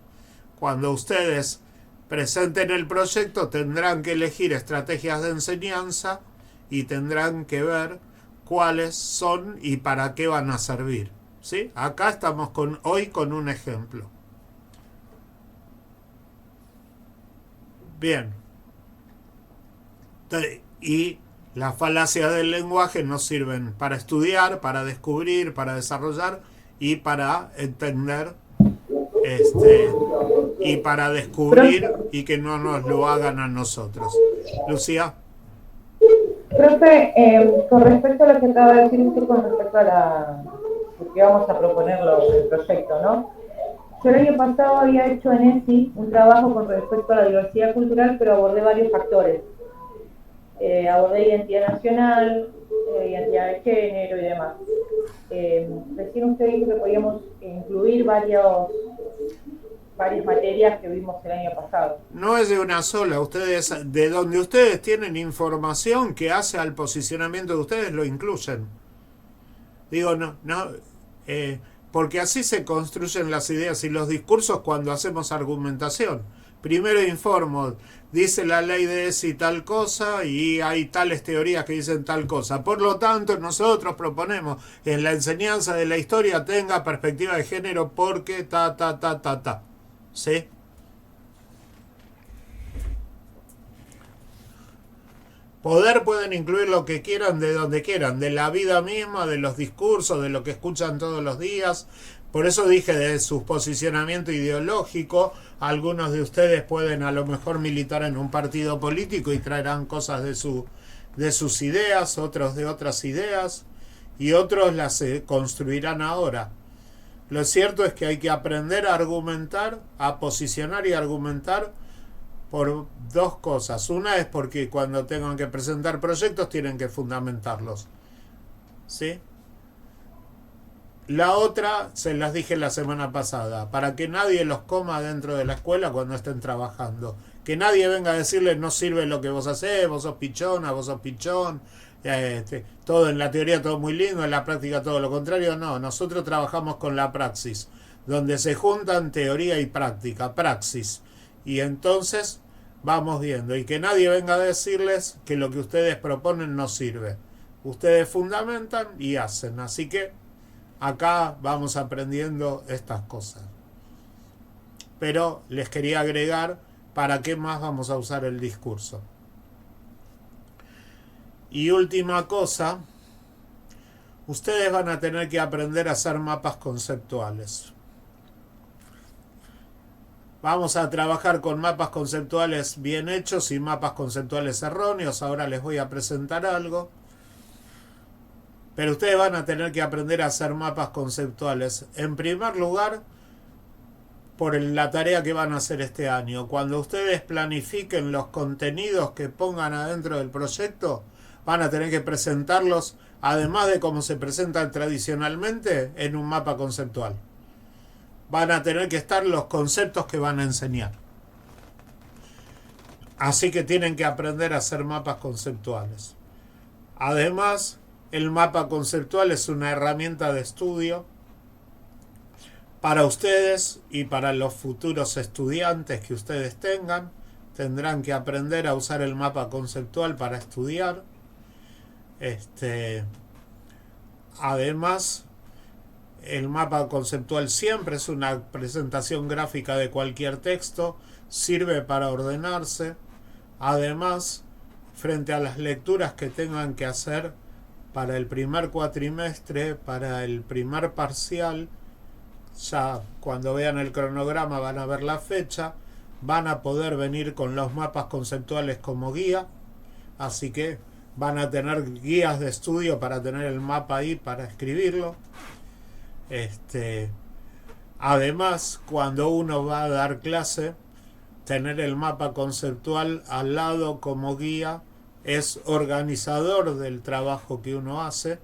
Cuando ustedes presenten el proyecto tendrán que elegir estrategias de enseñanza y tendrán que ver cuáles son y para qué van a servir. ¿Sí? Acá estamos hoy con un ejemplo. Bien. Y las falacias del lenguaje nos sirven para estudiar, para descubrir, para desarrollar y para entender y para descubrir y que no nos lo hagan a nosotros. Lucía. Profe, con respecto a lo que acaba de decir usted con respecto a porque vamos a proponer el proyecto, ¿no? Yo el año pasado había hecho en ESI un trabajo con respecto a la diversidad cultural, pero abordé varios factores. Abordé identidad nacional, identidad de género y demás. Recién usted dijo que podíamos incluir varias materias que vimos el año pasado. No es de una sola, ustedes, de donde ustedes tienen información que hace al posicionamiento de ustedes, lo incluyen. Digo, porque así se construyen las ideas y los discursos cuando hacemos argumentación. Primero informo, dice la ley de ESI tal cosa y hay tales teorías que dicen tal cosa. Por lo tanto, nosotros proponemos que en la enseñanza de la historia tenga perspectiva de género porque ¿Sí? Poder pueden incluir lo que quieran de donde quieran, de la vida misma, de los discursos, de lo que escuchan todos los días. Por eso dije de su posicionamiento ideológico. Algunos de ustedes pueden a lo mejor militar en un partido político y traerán cosas de sus ideas, otros de otras ideas, y otros las construirán ahora. Lo cierto es que hay que aprender a argumentar, a posicionar y argumentar por dos cosas. Una es porque cuando tengan que presentar proyectos tienen que fundamentarlos. ¿Sí? La otra, se las dije la semana pasada, para que nadie los coma dentro de la escuela cuando estén trabajando. Que nadie venga a decirles no sirve lo que vos hacés, vos sos pichona, vos sos pichón. Todo en la teoría todo muy lindo, en la práctica todo lo contrario. No, nosotros trabajamos con la praxis, donde se juntan teoría y práctica, praxis. Y entonces vamos viendo. Y que nadie venga a decirles que lo que ustedes proponen no sirve. Ustedes fundamentan y hacen. Así que acá vamos aprendiendo estas cosas. Pero les quería agregar para qué más vamos a usar el discurso. Y última cosa, ustedes van a tener que aprender a hacer mapas conceptuales. Vamos a trabajar con mapas conceptuales bien hechos y mapas conceptuales erróneos. Ahora les voy a presentar algo. Pero ustedes van a tener que aprender a hacer mapas conceptuales. En primer lugar, por la tarea que van a hacer este año. Cuando ustedes planifiquen los contenidos que pongan adentro del proyecto, van a tener que presentarlos, además de cómo se presentan tradicionalmente, en un mapa conceptual. Van a tener que estar los conceptos que van a enseñar. Así que tienen que aprender a hacer mapas conceptuales. Además, el mapa conceptual es una herramienta de estudio para ustedes y para los futuros estudiantes que ustedes tengan. Tendrán que aprender a usar el mapa conceptual para estudiar. Además, el mapa conceptual siempre es una presentación gráfica de cualquier texto, sirve para ordenarse. Además, frente a las lecturas que tengan que hacer para el primer cuatrimestre, para el primer parcial, ya cuando vean el cronograma van a ver la fecha, van a poder venir con los mapas conceptuales como guía, así que van a tener guías de estudio para tener el mapa ahí para escribirlo. Además, cuando uno va a dar clase, tener el mapa conceptual al lado como guía es organizador del trabajo que uno hace,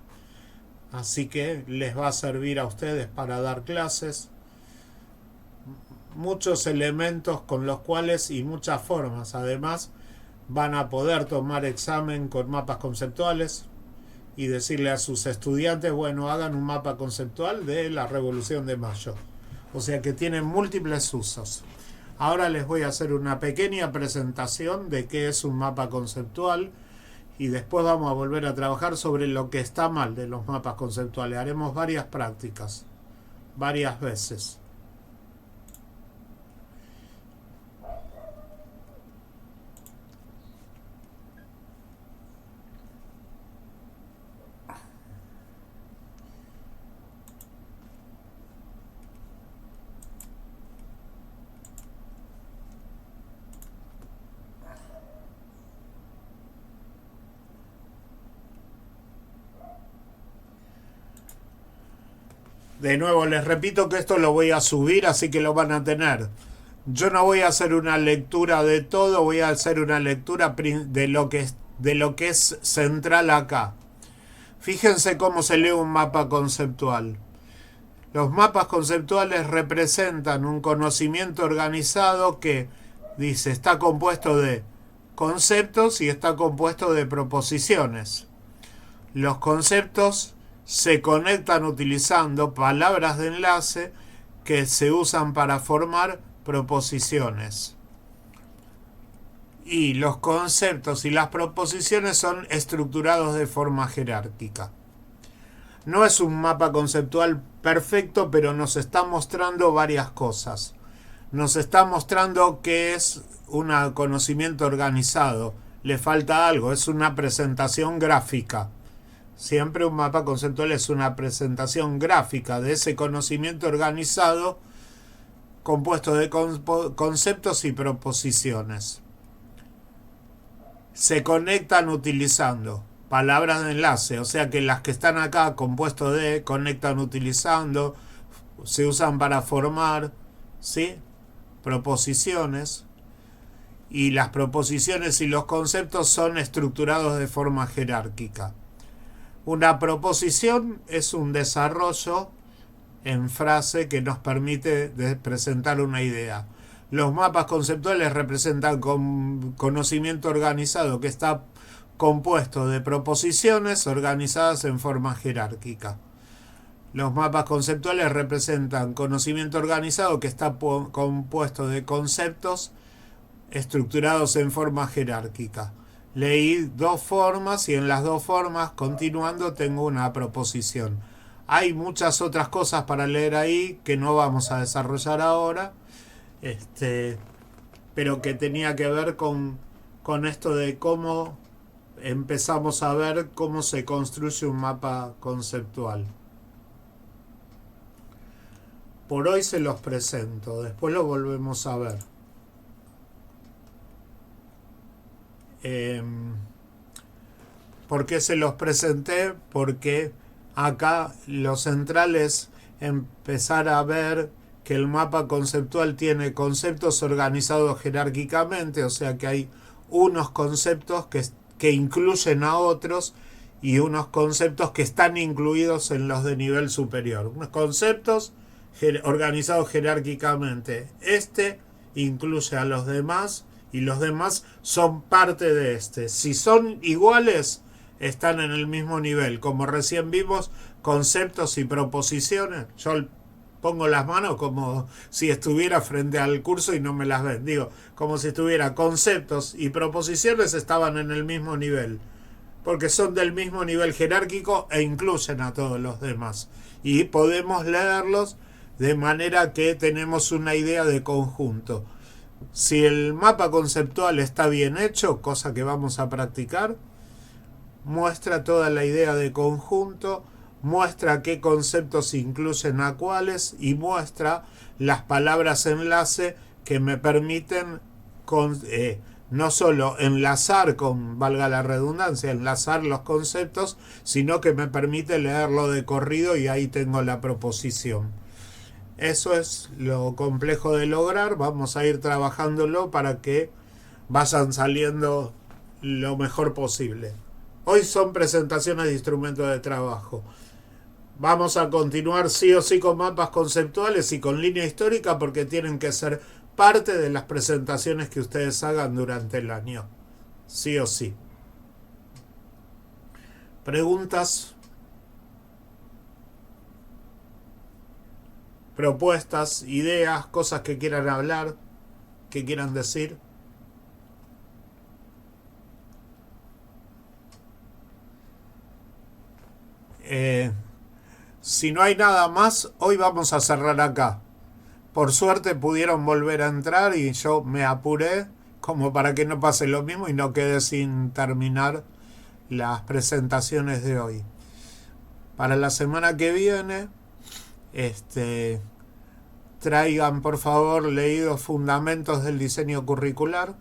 así que les va a servir a ustedes para dar clases. Muchos elementos con los cuales y muchas formas. Además, van a poder tomar examen con mapas conceptuales y decirle a sus estudiantes, bueno, hagan un mapa conceptual de la Revolución de Mayo. O sea que tienen múltiples usos. Ahora les voy a hacer una pequeña presentación de qué es un mapa conceptual y después vamos a volver a trabajar sobre lo que está mal de los mapas conceptuales. Haremos varias prácticas, varias veces. De nuevo, les repito que esto lo voy a subir, así que lo van a tener. Yo no voy a hacer una lectura de todo, voy a hacer una lectura de lo que es central acá. Fíjense cómo se lee un mapa conceptual. Los mapas conceptuales representan un conocimiento organizado que dice está compuesto de conceptos y está compuesto de proposiciones. Los conceptos se conectan utilizando palabras de enlace que se usan para formar proposiciones. Y los conceptos y las proposiciones son estructurados de forma jerárquica. No es un mapa conceptual perfecto, pero nos está mostrando varias cosas. Nos está mostrando que es un conocimiento organizado. Le falta algo, es una presentación gráfica. Siempre un mapa conceptual es una presentación gráfica de ese conocimiento organizado compuesto de conceptos y proposiciones. Se conectan utilizando palabras de enlace, o sea que las que están acá compuesto de, conectan utilizando, se usan para formar, ¿sí?, proposiciones, y las proposiciones y los conceptos son estructurados de forma jerárquica. Una proposición es un desarrollo en frase que nos permite presentar una idea. Los mapas conceptuales representan conocimiento organizado que está compuesto de proposiciones organizadas en forma jerárquica. Los mapas conceptuales representan conocimiento organizado que está compuesto de conceptos estructurados en forma jerárquica. Leí dos formas y en las dos formas, continuando, tengo una proposición. Hay muchas otras cosas para leer ahí que no vamos a desarrollar ahora, pero que tenía que ver con esto de cómo empezamos a ver cómo se construye un mapa conceptual. Por hoy se los presento, después lo volvemos a ver. ¿Por qué se los presenté? Porque acá lo central es empezar a ver que el mapa conceptual tiene conceptos organizados jerárquicamente, o sea que hay unos conceptos que incluyen a otros y unos conceptos que están incluidos en los de nivel superior. Unos conceptos organizados jerárquicamente. Incluye a los demás y los demás son parte de Si son iguales, están en el mismo nivel. Como recién vimos, conceptos y proposiciones. Yo pongo las manos como si estuviera frente al curso y no me las ven. Digo, como si estuviera conceptos y proposiciones estaban en el mismo nivel. Porque son del mismo nivel jerárquico e incluyen a todos los demás. Y podemos leerlos de manera que tenemos una idea de conjunto. Si el mapa conceptual está bien hecho, cosa que vamos a practicar, muestra toda la idea de conjunto, muestra qué conceptos incluyen a cuáles y muestra las palabras enlace que me permiten no solo enlazar valga la redundancia, enlazar los conceptos, sino que me permite leerlo de corrido y ahí tengo la proposición. Eso es lo complejo de lograr. Vamos a ir trabajándolo para que vayan saliendo lo mejor posible. Hoy son presentaciones de instrumentos de trabajo. Vamos a continuar sí o sí con mapas conceptuales y con línea histórica porque tienen que ser parte de las presentaciones que ustedes hagan durante el año. Sí o sí. ¿Preguntas? ¿Propuestas? ¿Ideas? ¿Cosas que quieran hablar? ¿Que quieran decir? Si no hay nada más, hoy vamos a cerrar acá. Por suerte pudieron volver a entrar y yo me apuré como para que no pase lo mismo y no quede sin terminar las presentaciones de hoy. Para la semana que viene, traigan por favor leídos fundamentos del diseño curricular.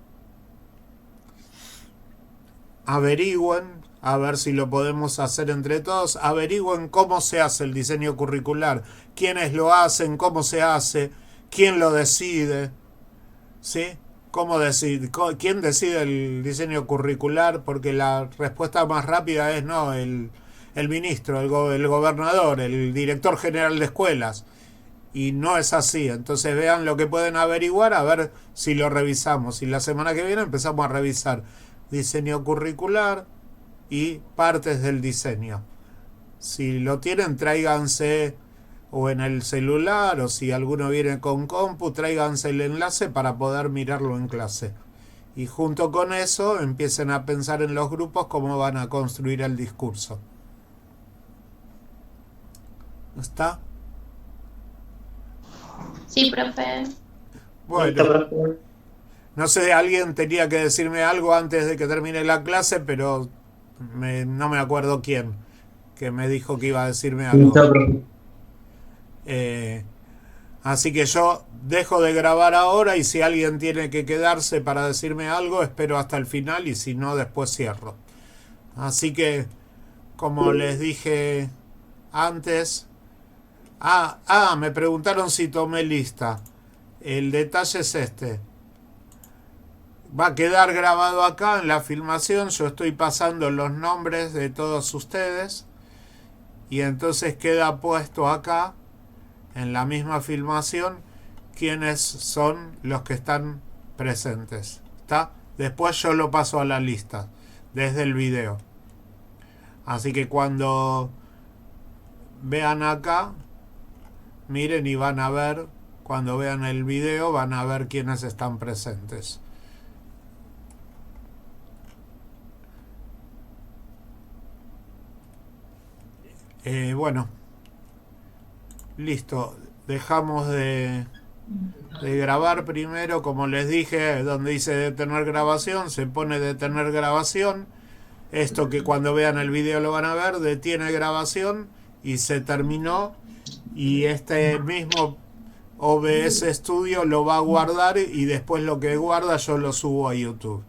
Averigüen, a ver si lo podemos hacer entre todos. Averigüen cómo se hace el diseño curricular, quiénes lo hacen, cómo se hace, quién lo decide, ¿sí? ¿Quién decide el diseño curricular? Porque la respuesta más rápida es no, el ministro, el gobernador, el director general de escuelas. Y no es así. Entonces vean lo que pueden averiguar, a ver si lo revisamos. Y la semana que viene empezamos a revisar diseño curricular y partes del diseño. Si lo tienen, tráiganse o en el celular, o si alguno viene con compu, tráiganse el enlace para poder mirarlo en clase. Y junto con eso empiecen a pensar en los grupos cómo van a construir el discurso. ¿Está? Sí, profe. Bueno, no sé, alguien tenía que decirme algo antes de que termine la clase, pero no me acuerdo quién, que me dijo que iba a decirme algo. Así que yo dejo de grabar ahora y si alguien tiene que quedarse para decirme algo, espero hasta el final y si no, después cierro. Así que, como les dije antes... me preguntaron si tomé lista. El detalle es va a quedar grabado acá en la filmación. Yo estoy pasando los nombres de todos ustedes y entonces queda puesto acá en la misma filmación quiénes son los que están presentes. ¿Está? Después yo lo paso a la lista desde el video. Así que cuando vean acá, miren y van a ver, cuando vean el video van a ver quiénes están presentes. Bueno, listo. Dejamos de grabar primero, como les dije, donde dice detener grabación, se pone detener grabación. Esto que cuando vean el video lo van a ver, detiene grabación y se terminó. Y este mismo OBS Studio lo va a guardar y después lo que guarda yo lo subo a YouTube.